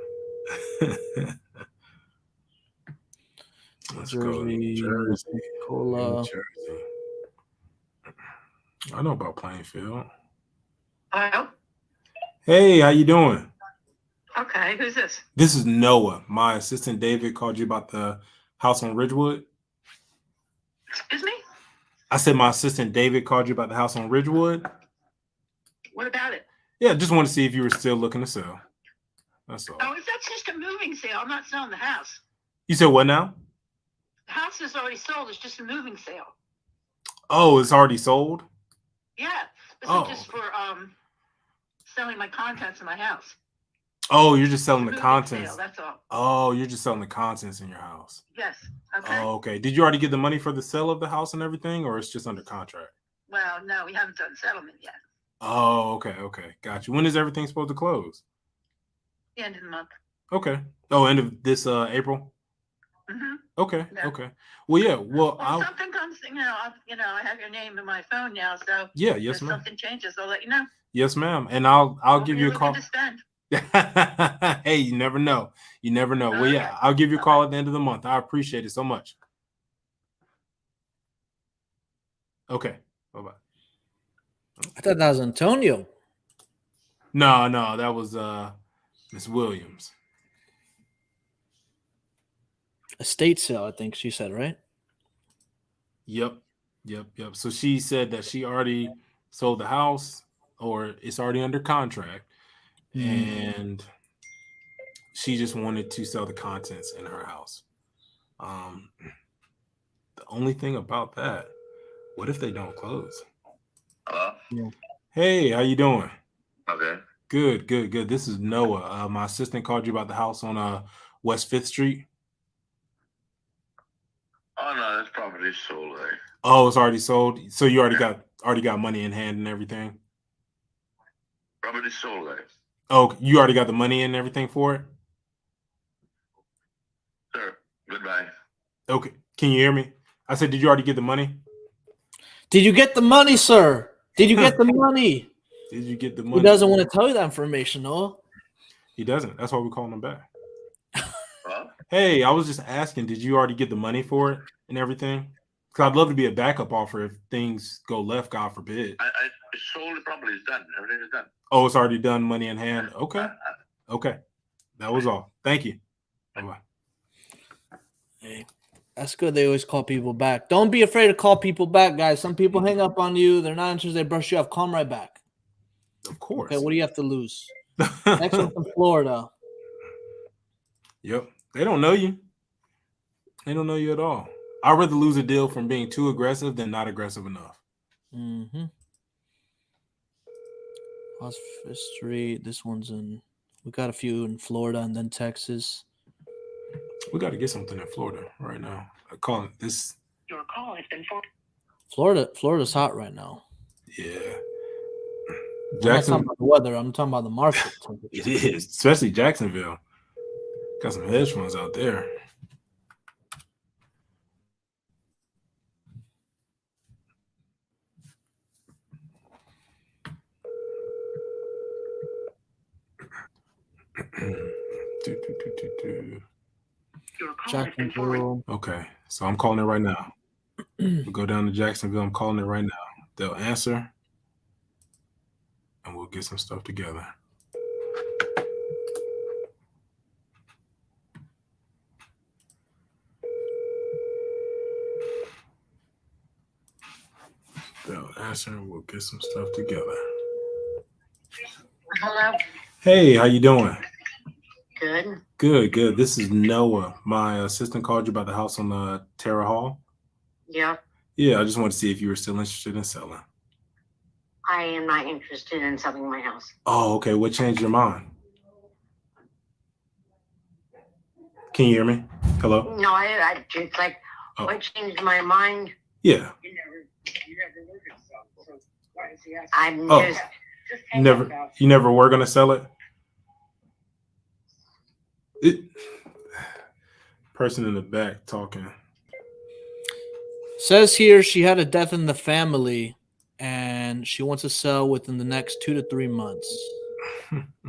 Let's go New Jersey. New Jersey. I know about Plainfield. Hello? Hey, how you doing? Okay, who's this? This is Noah. My assistant David called you about the house on Ridgewood. Excuse me? I said my assistant David called you about the house on Ridgewood. What about it? Yeah, just want to see if you were still looking to sell. That's all. Oh, that's just a moving sale. I'm not selling the house. You said what now? The house is already sold. It's just a moving sale. Oh, it's already sold? Yeah. This Oh. is just for selling my contents in my house. Oh, you're just selling the Moving contents. sale, that's all. Oh, you're just selling the contents in your house. Yes. Okay. Oh, okay. Did you already get the money for the sale of the house and everything, or it's just under contract? Well, no, we haven't done settlement yet. Oh, okay. Got you. When is everything supposed to close? The end of the month. Okay. Oh, end of this April? Mm-hmm. Okay. Yeah. Okay. Well, yeah. Well, Well, something comes, I have your name in my phone now, so yeah. Yes, if ma'am. something changes, I'll let you know. Yes, ma'am. And I'll What give were you a looking call. to spend? Hey, you never know. You never know. Well, yeah, I'll give you a call at the end of the month. I appreciate it so much. Okay. Bye-bye. I thought that was Antonio. No, that was Miss Williams. Estate sale, I think she said, right? Yep. So she said that she already sold the house, or it's already under contract, and she just wanted to sell the contents in her house. The only thing about that, what if they don't close? Hello? Yeah. Hey, how you doing? Okay. Good. This is Noah. My assistant called you about the house on West 5th Street. Oh no, this property is sold. Oh, it's already sold. So you already got money in hand and everything. Property sold. Oh, you already got the money and everything for it? Sir, goodbye. Okay. Can you hear me? I said, did you already get the money? Did you get the money, sir? Did you get the money? Did you get the He money? doesn't want to tell you that information, no? He doesn't. That's why we're calling him back. Hello? Hey, I was just asking, did you already get the money for it and everything? Because I'd love to be a backup offer if things go left, God forbid. I sold the property. It's done. Everything is done. Oh, it's already done, money in hand. Okay. That was all. Thank you. Bye-bye. Hey, that's good. They always call people back. Don't be afraid to call people back, guys. Some people hang up on you. They're not interested. They brush you off. Call them right back. Of course. Okay, what do you have to lose? Next one from Florida. Yep. They don't know you. They don't know you at all. I'd rather lose a deal from being too aggressive than not aggressive enough. Mm-hmm. West 5th Street. This one's in. We got a few in Florida and then Texas. We got to get something in Florida right now. I call it this. Your call has been Florida's hot right now. Yeah. I'm not Jackson. talking about the weather. I'm talking about the market temperature. It is, especially Jacksonville. Got some hedge funds out there. Your call has been Jacksonville. forwarded. Okay, so I'm calling it right now. We'll go down to Jacksonville. I'm calling it right now. They'll answer, and we'll get some stuff together. They'll answer, and we'll get some stuff together. Hello. Hey, how you doing? Good. Good. This is Noah. My assistant called you about the house on Terra Hall. Yeah. Yeah, I just wanted to see if you were still interested in selling. I am not interested in selling my house. Oh, okay. What changed your mind? Can you hear me? Hello? No, I it's like what changed my mind? Yeah. I'm Oh. just You never were gonna sell it? Person in the back talking. Says here she had a death in the family and she wants to sell within the next 2 to 3 months.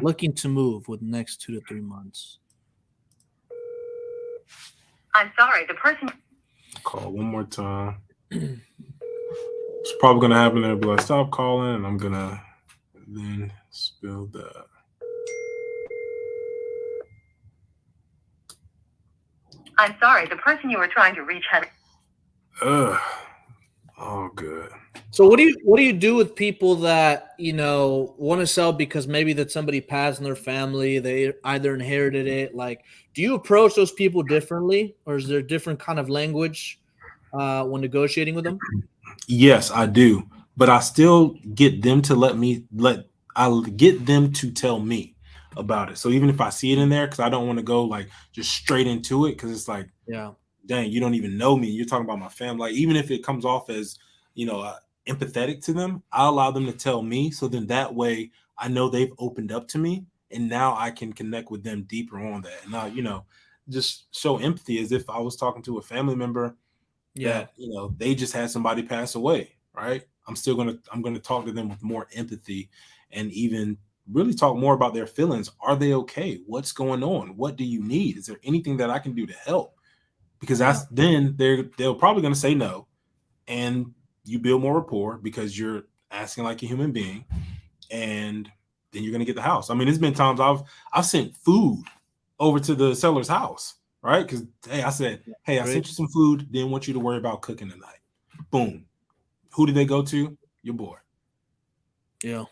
Looking to move within the next 2 to 3 months. I'm sorry, the person. Call one more time. It's probably gonna happen there, but I stop calling and I'm gonna then spill that. I'm sorry, the person you were trying to reach had. Ugh. Oh, good. So what do you do with people that, want to sell because maybe that somebody passed in their family, they either inherited it? Like, do you approach those people differently, or is there a different kind of language when negotiating with them? Yes, I do, but I still get them to I'll get them to tell me about it. So even if I see it in there, because I don't want to go like just straight into it, because it's like, Yeah, dang, you don't even know me. You're talking about my family. Like, even if it comes off as, empathetic to them, I'll allow them to tell me. So then that way I know they've opened up to me, and now I can connect with them deeper on that. And I, just show empathy as if I was talking to a family member that, they just had somebody pass away, right? I'm gonna talk to them with more empathy and even really talk more about their feelings. Are they okay? What's going on? What do you need? Is there anything that I can do to help? Because then they're probably going to say no, and you build more rapport because you're asking like a human being, and then you're going to get the house. I mean, there's been times I've sent food over to the seller's house, right? Because I said, hey, I sent you some food. Didn't want you to worry about cooking tonight. Boom. Who did they go to? Your boy. Yeah.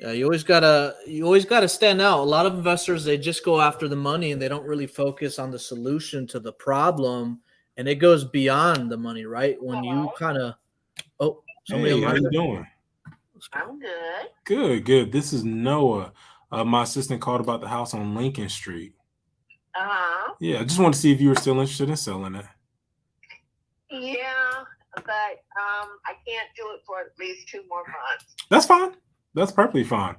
Yeah, you always gotta stand out. A lot of investors, they just go after the money and they don't really focus on the solution to the problem, and it goes beyond the money, right? When you kind of Hey, how you doing? I'm good. Good. This is Noah. My assistant called about the house on Lincoln Street. Yeah, I just want to see if you were still interested in selling it. Yeah, but I can't do it for at least 2 more months. That's fine. That's perfectly fine.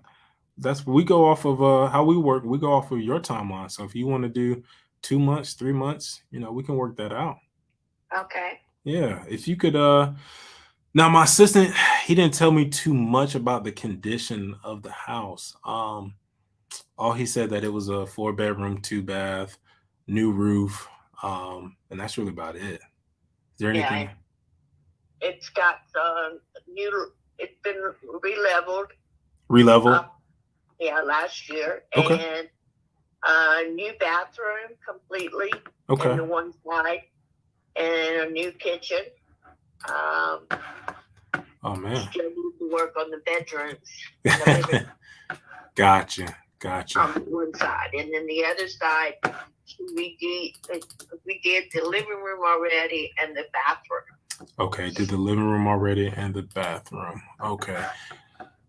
We go off of how we work. We go off of your timeline. So if you want to do 2 months, 3 months, we can work that out. Okay. Yeah, if you could. Now my assistant, he didn't tell me too much about the condition of the house. All he said that it was a 4-bedroom, 2-bath, new roof, and that's really about it. Is there anything? Yeah, it's got new. It's been re-leveled. Yeah, last year. Okay. And a new bathroom completely. Okay. On the one side, and a new kitchen. Oh man. Still need to work on the bedrooms. Gotcha. On one side, and then the other side, we did the living room already and the bathroom. Okay, did the living room already and the bathroom. Okay.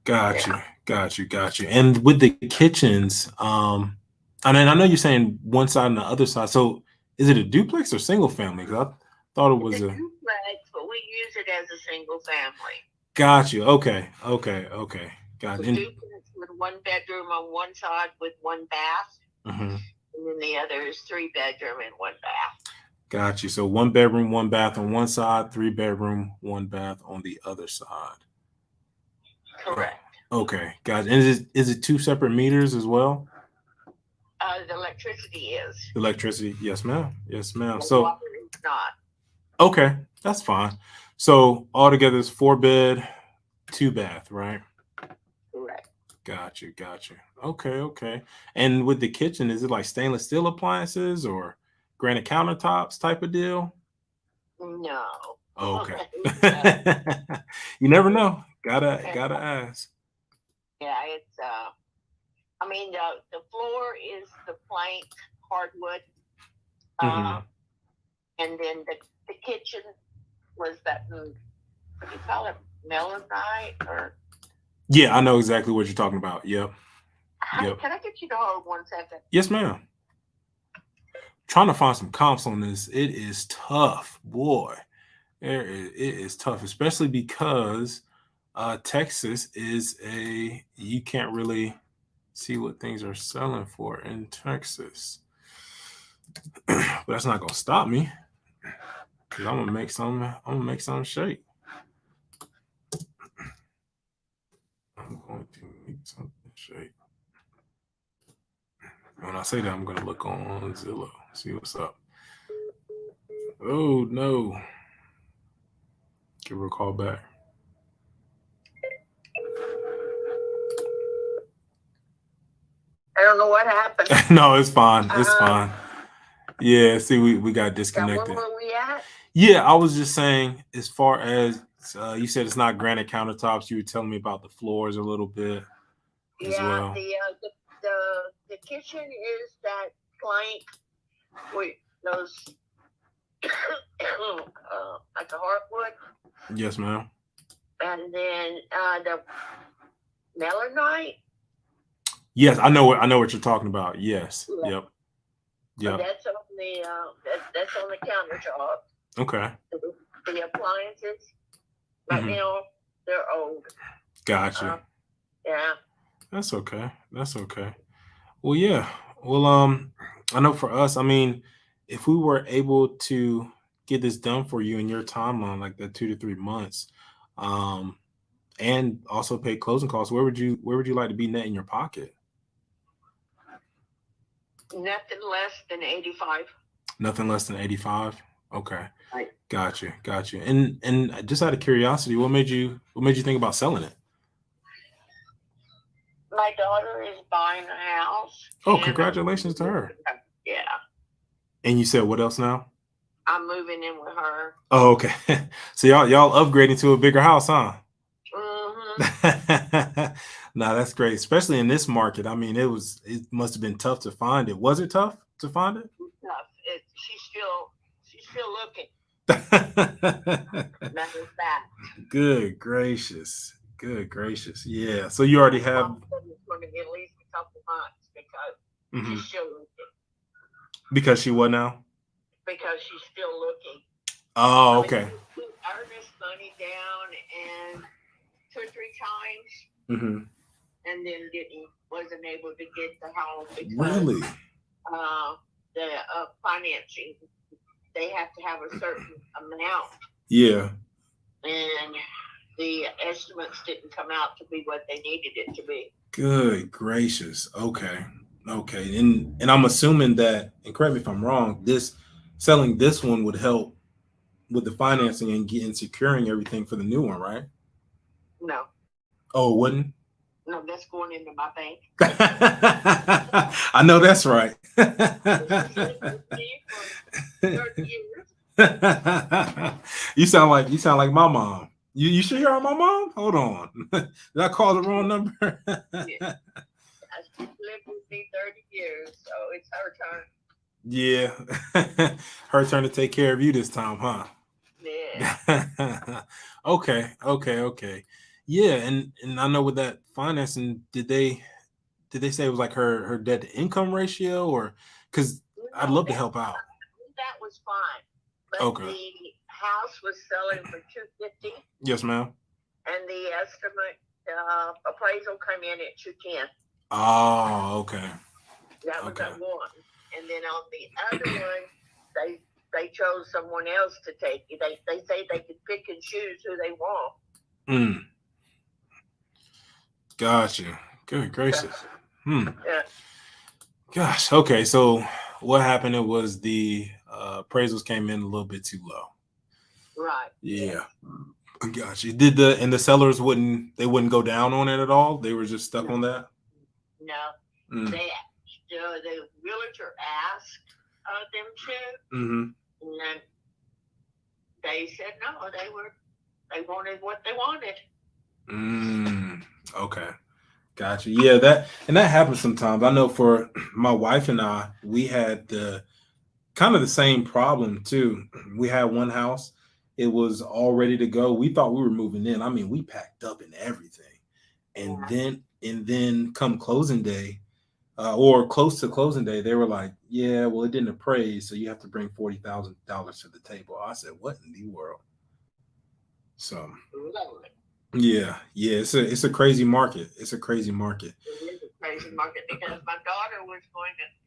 Got you. And with the kitchens, and then I know you're saying one side and the other side. So is it a duplex or single family? Because I thought it was a duplex, but we use it as a single family. Got you. Okay. Got it. Duplex with 1 bedroom on one side with 1 bath, and then the other is 3 bedroom and 1 bath. Got you. So 1 bedroom, 1 bath on one side, 3 bedroom, 1 bath on the other side. Correct. Okay, got it. And is it 2 separate meters as well? The electricity is. Electricity, yes, ma'am. The So water is not. okay, that's fine. So altogether it's 4-bed, 2 bath, right? Correct. Got you. Okay. And with the kitchen, is it like stainless steel appliances or granite countertops type of deal? No. Okay. You never know. Gotta ask. Yeah, it's I mean the floor is the plank hardwood. And then the kitchen was that what do you call it? Melanite or Yeah, I know exactly what you're talking about. Yep. Can I get you to hold 1 second? Yes, ma'am. Trying to find some comps on this. It is tough, boy. It is tough, especially because Texas is you can't really see what things are selling for in Texas. But that's not gonna stop me, because I'm gonna make some shake. I'm going to make something shake. When I say that, I'm gonna look on Zillow, see what's up. Oh no. Give her a call back. I don't know what happened. No, it's fine. It's fine. Yeah, see, we got disconnected. Where were we at? Yeah, I was just saying, as far as you said, it's not granite countertops. You were telling me about the floors a little bit as well. The kitchen is that plank with those like a hardwood. Yes, ma'am. And then the melanite. Yes, I know what you're talking about. Yes. Yeah. Yep. That's on the countertop. Okay. The appliances, right now, they're old. Gotcha. Yeah. That's okay. Well, yeah. Well, I know for us, I mean, if we were able to get this done for you in your timeline, like that 2 to 3 months, and also pay closing costs, where would you like to be net in your pocket? Nothing less than 85. Nothing less than 85. Okay. Right. Got you. And just out of curiosity, what made you think about selling it? My daughter is buying a house. Oh, congratulations to her. Yeah. And you said what else now? I'm moving in with her. Oh, okay. So y'all upgrading to a bigger house, huh? Mm-hmm. No, that's great, especially in this market. I mean, it must have been tough to find it. Was it tough to find it? Tough. She's still looking. That is that. Good gracious. Yeah. So you already have. It's going to be at least a couple months because she's still looking. Because she what now? Because she's still looking. Oh, okay. We earnest money down and 2 or 3 times, Mm-hmm. and then wasn't able to get the house because Really? The financing, they have to have a certain amount, Yeah. and the estimates didn't come out to be what they needed it to be. Good gracious. Okay. And I'm assuming that, and correct me if I'm wrong, selling this one would help with the financing and securing everything for the new one, right? No, Oh, it wouldn't? no, that's going into my bank. I know that's right. 30 years. You sound like my mom. You sure you're my mom? Hold on. Did I call the wrong number? Yeah. She's lived with me 30 years, so it's her turn. Yeah. Her turn to take care of you this time, huh? Yeah. Okay. Yeah, and I know with that financing, did they say it was like her debt to income ratio, or because I'd love to help out. That was fine. But Okay. the house was selling for $250, Yes, ma'am. and the estimate appraisal came in at $210. Oh, okay. That was Okay. at one. And then on the other one, they chose someone else to take it. They say they could pick and choose who they want. Gotcha. Good gracious. Yeah. Gosh. Okay. So what happened? It was the appraisals came in a little bit too low. Right. Yeah. Gotcha. The sellers wouldn't go down on it at all? They were just stuck on that? No. The realtor asked them to, Mm-hmm. and then they said no. They wanted what they wanted. Okay. Gotcha. Yeah, that happens sometimes. I know for my wife and I, we had the kind of the same problem too. We had one house, it was all ready to go. We thought we were moving in. I mean, we packed up and everything. And then come closing day, or close to closing day, they were like, yeah, well, it didn't appraise, so you have to bring $40,000 to the table. I said, what in the world? So yeah, it's a crazy market. It's a crazy market. It is a crazy market because my daughter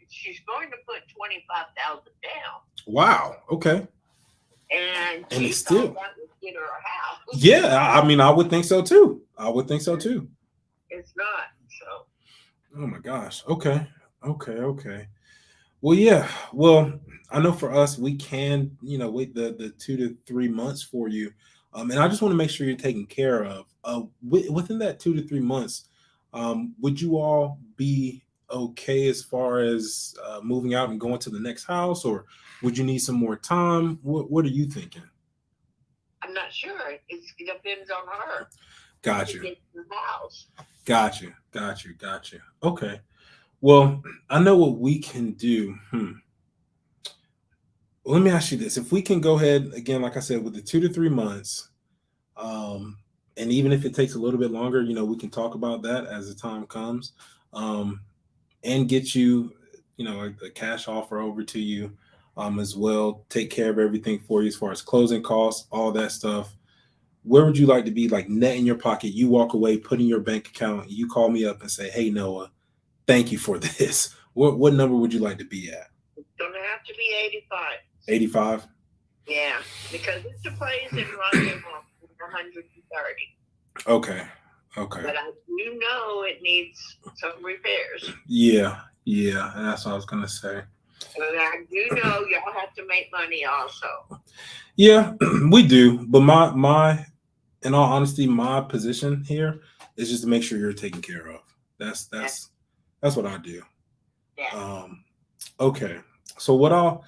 she's going to put $25,000 down. Wow. Okay. And it's still still that would get her a house. Yeah, I mean, I would think so too. It's not. So. Oh my gosh. Okay. Well, yeah. Well, I know for us, we can, wait the 2 to 3 months for you. And I just want to make sure you're taken care of. Within that 2 to 3 months, would you all be okay as far as moving out and going to the next house, or would you need some more time? What are you thinking? I'm not sure. It depends on her. Got to you. get to the house. Got you. Okay. Well, I know what we can do. Well, let me ask you this. If we can go ahead, again, like I said, with the 2 to 3 months, and even if it takes a little bit longer, we can talk about that as the time comes, and get you, a cash offer over to you, as well, take care of everything for you as far as closing costs, all that stuff. Where would you like to be, like net in your pocket? You walk away, put in your bank account, you call me up and say, hey, Noah, thank you for this. What number would you like to be at? It's going to have to be 85. 85? Yeah, because it's a place in Raleigh 130. Okay. Okay. But I do know it needs some repairs. Yeah. Yeah. That's what I was gonna say. And I do know y'all have to make money also. Yeah, we do. But my in all honesty, my position here is just to make sure you're taken care of. That's what I do. Yeah. Okay. So what I'll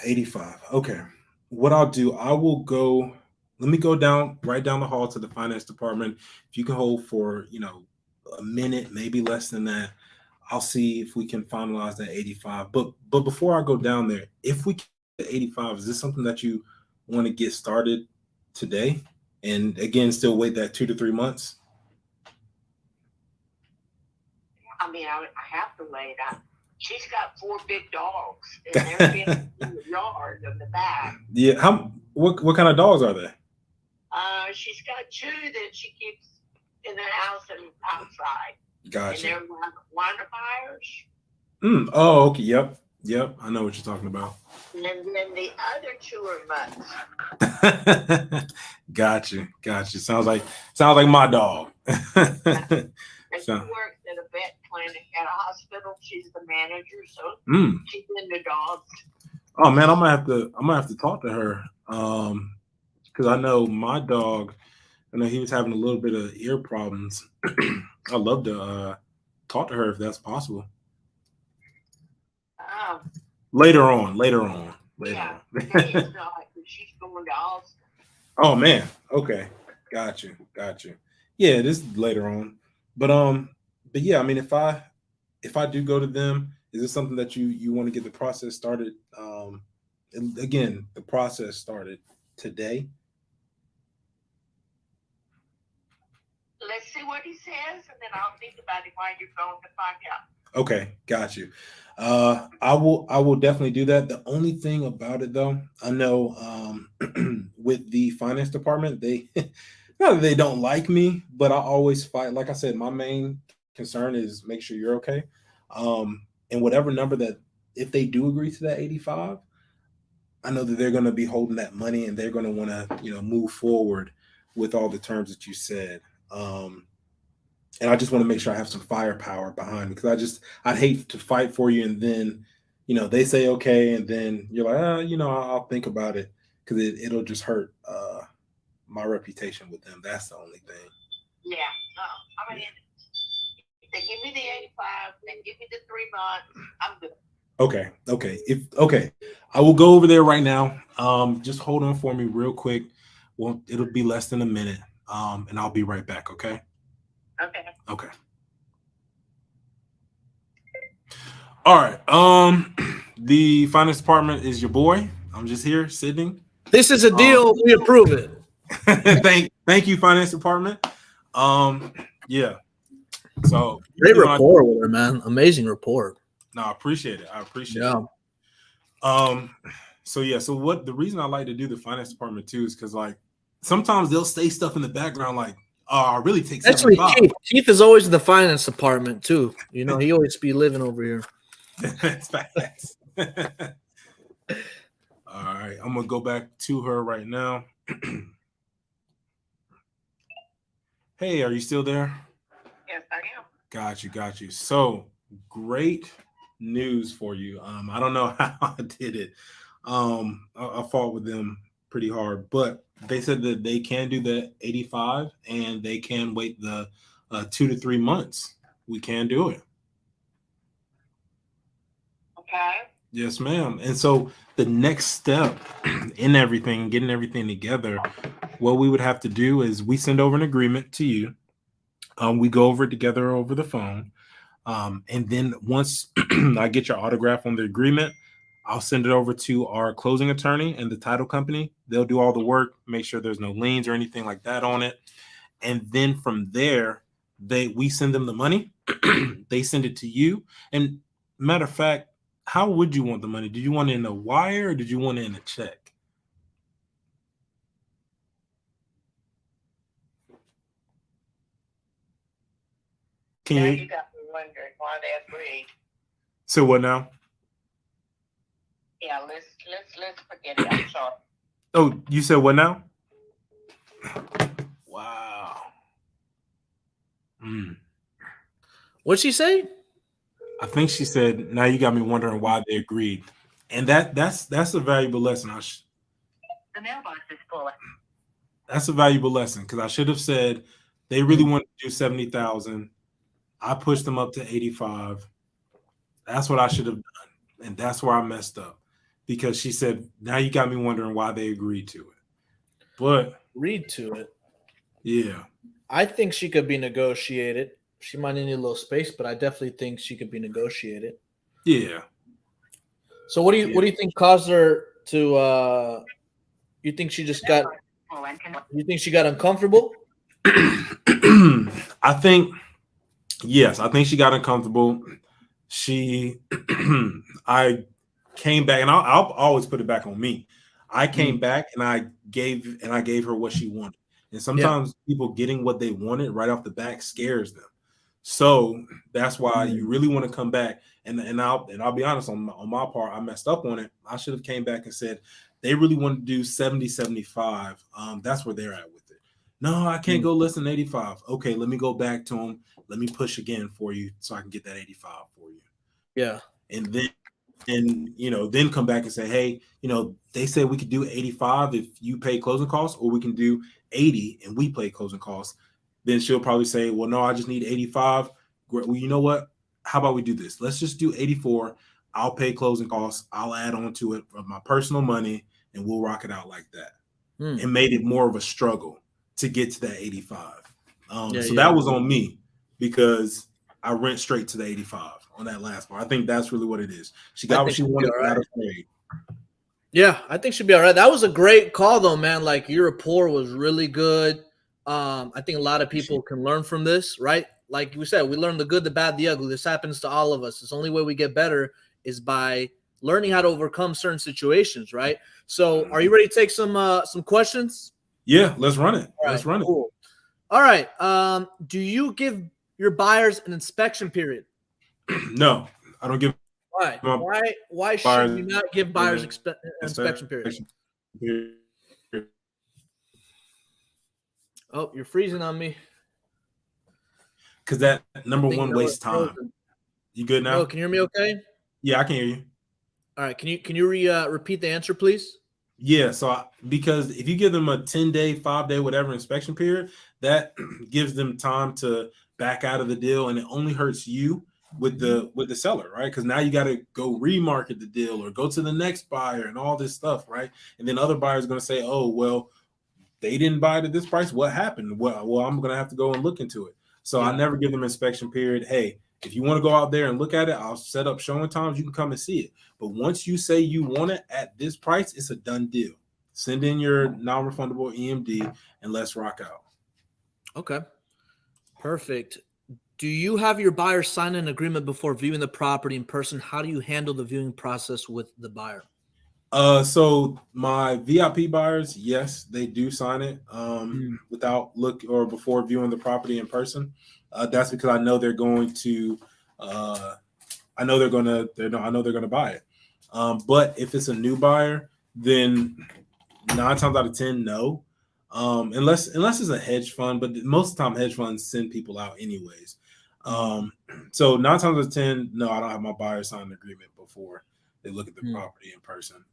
85. Okay. What I'll do, I will go. Let me go right down the hall to the finance department. If you can hold for, a minute, maybe less than that, I'll see if we can finalize that 85. But before I go down there, if we get 85, is this something that you want to get started today? And again, still wait that 2 to 3 months? I mean, I have to lay it out. She's got 4 big dogs, and they're in the yard in the back. Yeah. What kind of dogs are they? She's got 2 that she keeps in the house and outside. Gotcha. And they're wildfires. Oh, okay. Yep. I know what you're talking about. And then the other 2 are mutts. Gotcha. Sounds like my dog. And she works at a vet clinic at a hospital. She's the manager, so she's into dogs. Oh man, I'm gonna have to talk to her. Because I know my dog, I know he was having a little bit of ear problems. I'd love to talk to her if that's possible. Later on. Yeah, it's not. She's going to Austin. Oh man. Okay. Got you. Yeah, this is later on. But yeah, I mean, if I do go to them, is this something that you want to get the process started? Again, the process started today. Let's see what he says, and then I'll think about it while you're going to find out. Okay, got you. I will definitely do that. The only thing about it though, I know with the finance department, they not that they don't like me, but I always fight. Like I said, my main concern is make sure you're okay. And whatever number that, if they do agree to that 85, I know that they're going to be holding that money and they're going to want to, move forward with all the terms that you said. And I just want to make sure I have some firepower behind me, because I'd hate to fight for you and then, they say okay, and then you're like, I'll think about it, because it'll just hurt my reputation with them. That's the only thing. Yeah, no, I mean, if they give me the 85, they give me the 3 months, I'm good. Okay. I will go over there right now. Just hold on for me real quick. Well, it'll be less than a minute. And I'll be right back. Okay. Okay. All right. The finance department is your boy. I'm just here sitting. This is a deal. We approve it. Thank you, finance department. Yeah. So great rapport with her, man. Amazing rapport. No, I appreciate it. Yeah. So what the reason I like to do the finance department too is because sometimes they'll say stuff in the background I really take actually Keith is always in the finance department too. He always be living over here. That's facts. All right, I'm gonna go back to her right now. Hey, are you still there? Yes, I am. Got you. So great news for you. I don't know how I did it. I fought with them pretty hard, but they said that they can do the 85 and they can wait the 2 to 3 months. We can do it. Okay. Yes, ma'am. And so the next step in everything, getting everything together, what we would have to do is we send over an agreement to you. We go over it together over the phone. And then once I get your autograph on the agreement, I'll send it over to our closing attorney and the title company. They'll do all the work, make sure there's no liens or anything like that on it. And then from there, we send them the money. They send it to you. And matter of fact, how would you want the money? Did you want it in a wire or did you want it in a check? You got me wondering why they agreed. So what now? Yeah, let's forget it. I'm sorry. Oh, you said what now? Wow. What'd she say? I think she said, "Now you got me wondering why they agreed," and that's a valuable lesson. The mailbox is full. That's a valuable lesson because I should have said they really wanted to do 70,000. I pushed them up to 85. That's what I should have done, and that's where I messed up because she said, "Now you got me wondering why they agreed to it." But Read to it. yeah, I think she could be negotiated. She might need a little space, but I definitely think she could be negotiated. yeah. So what do you think caused her to you think she just got you think she got uncomfortable? I think yes, I think she got uncomfortable. I came back, and I'll always put it back on me. I came back and I gave her what she wanted. And sometimes people getting what they wanted right off the back scares them. So that's why you really want to come back. And I'll be honest, on my part, I messed up on it. I should have came back and said they really want to do 70, 75. That's where they're at with it. No, I can't go less than 85. Okay, let me go back to them. Let me push again for you so I can get that 85 for you. Yeah. And then come back and say, hey, they said we could do 85 if you pay closing costs, or we can do 80 and we pay closing costs. Then she'll probably say, well, no, I just need 85. Well, you know what? How about we do this? Let's just do 84. I'll pay closing costs. I'll add on to it from my personal money, and we'll rock it out like that. It made it more of a struggle to get to that 85. That was on me because I went straight to the 85 on that last part. I think that's really what it is. She got what she wanted, not afraid. Yeah, I think she'll be all right. That was a great call, though, man. Like, your rapport was really good. I think a lot of people can learn from this, right? Like we said, we learn the good, the bad, the ugly. This happens to all of us. The only way we get better is by learning how to overcome certain situations, right? So, are you ready to take some questions? Yeah, let's run it. Let's run it. All right. Do you give your buyers an inspection period? No, I don't give. Why? Why should you not give buyers inspection period? Oh, you're freezing on me. Because that number one wastes time. You good now? Oh, can you hear me okay? Yeah, I can hear you. All right. Can you repeat the answer, please? Yeah. So because if you give them a 10-day, 5-day, whatever inspection period, that gives them time to back out of the deal, and it only hurts you with the seller, right? Because now you got to go remarket the deal or go to the next buyer and all this stuff, right? And then other buyers are going to say, oh, well, they didn't buy it at this price. What happened? Well, I'm going to have to go and look into it. So I never give them inspection period. Hey, if you want to go out there and look at it, I'll set up showing times. You can come and see it. But once you say you want it at this price, it's a done deal. Send in your non-refundable EMD and let's rock out. Okay. Perfect. Do you have your buyer sign an agreement before viewing the property in person? How do you handle the viewing process with the buyer? So my VIP buyers, yes, they do sign it without look or before viewing the property in person. That's because I know they're going to I know they're gonna buy it. But if it's a new buyer, then 9 times out of 10, no. Unless it's a hedge fund, but most of the time hedge funds send people out anyways. So 9 times out of 10, no, I don't have my buyer sign an agreement before they look at the property in person.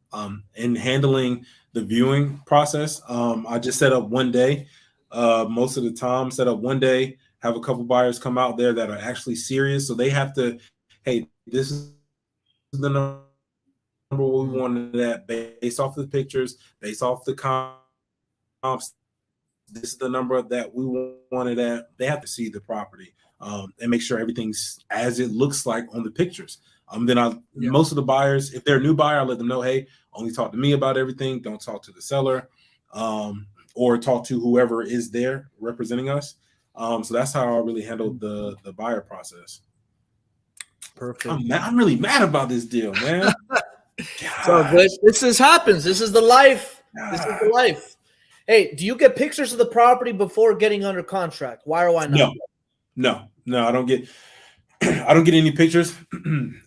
And handling the viewing process, I just set up one day. Most of the time, set up one day, have a couple buyers come out there that are actually serious. So they have to, hey, this is the number we wanted at based off the pictures, based off the comps. This is the number that we wanted at. They have to see the property and make sure everything's as it looks like on the pictures. Then most of the buyers, if they're a new buyer, I let them know, hey, only talk to me about everything. Don't talk to the seller or talk to whoever is there representing us. So that's how I really handled the buyer process. Perfect. I'm really mad about this deal, man. So this happens. This is the life. This is the life. Hey, do you get pictures of the property before getting under contract? Why or why not? No, I don't get any pictures.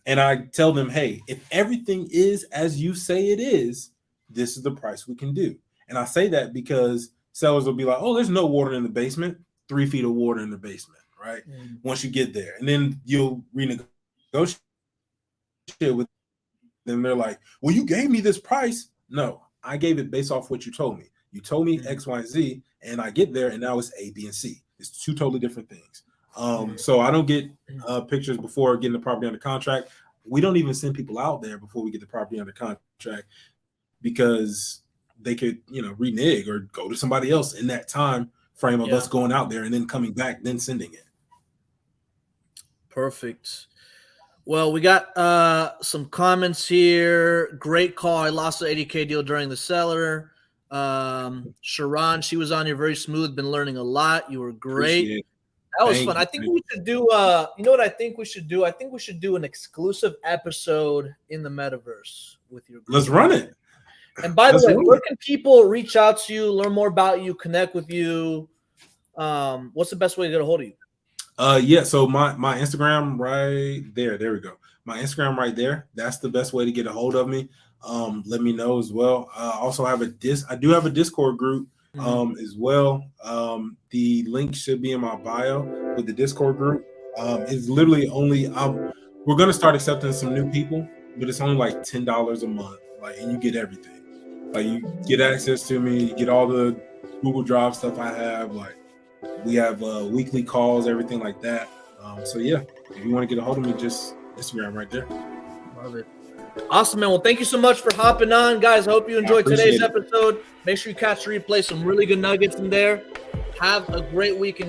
And I tell them, hey, if everything is as you say it is, this is the price we can do. And I say that because sellers will be like, oh, there's no water in the basement, 3 feet of water in the basement. right? Once you get there, and then you'll renegotiate with them. They're like, well, you gave me this price. No, I gave it based off what you told me. You told me X, Y, and Z, and I get there, and now it's A, B, and C. It's two totally different things. So I don't get pictures before getting the property under contract. We don't even send people out there before we get the property under contract because they could, renege or go to somebody else in that time frame of us going out there and then coming back, then sending it. Perfect. Well, we got some comments here. Great call. I lost the 80K deal during the seller. Sharon, she was on here very smooth. Been learning a lot. You were great. That was fun. I think we should do you know what I think we should do? I think we should do an exclusive episode in the metaverse with your group. Let's run it. And by the way, where can people reach out to you, learn more about you, connect with you? What's the best way to get a hold of you? So my Instagram right there. There we go. My Instagram right there. That's the best way to get a hold of me. Let me know as well. I also have I do have a Discord group as well. The link should be in my bio with the Discord group. It's literally only we're gonna start accepting some new people, but it's only like $10 a month. And you get everything. You get access to me, you get all the Google Drive stuff I have. We have weekly calls, everything like that. So yeah, if you want to get a hold of me, just Instagram right there. Love it. Awesome, man. Well, thank you so much for hopping on, guys. I hope you enjoyed today's episode. Make sure you catch the replay. Some really good nuggets in there. Have a great weekend.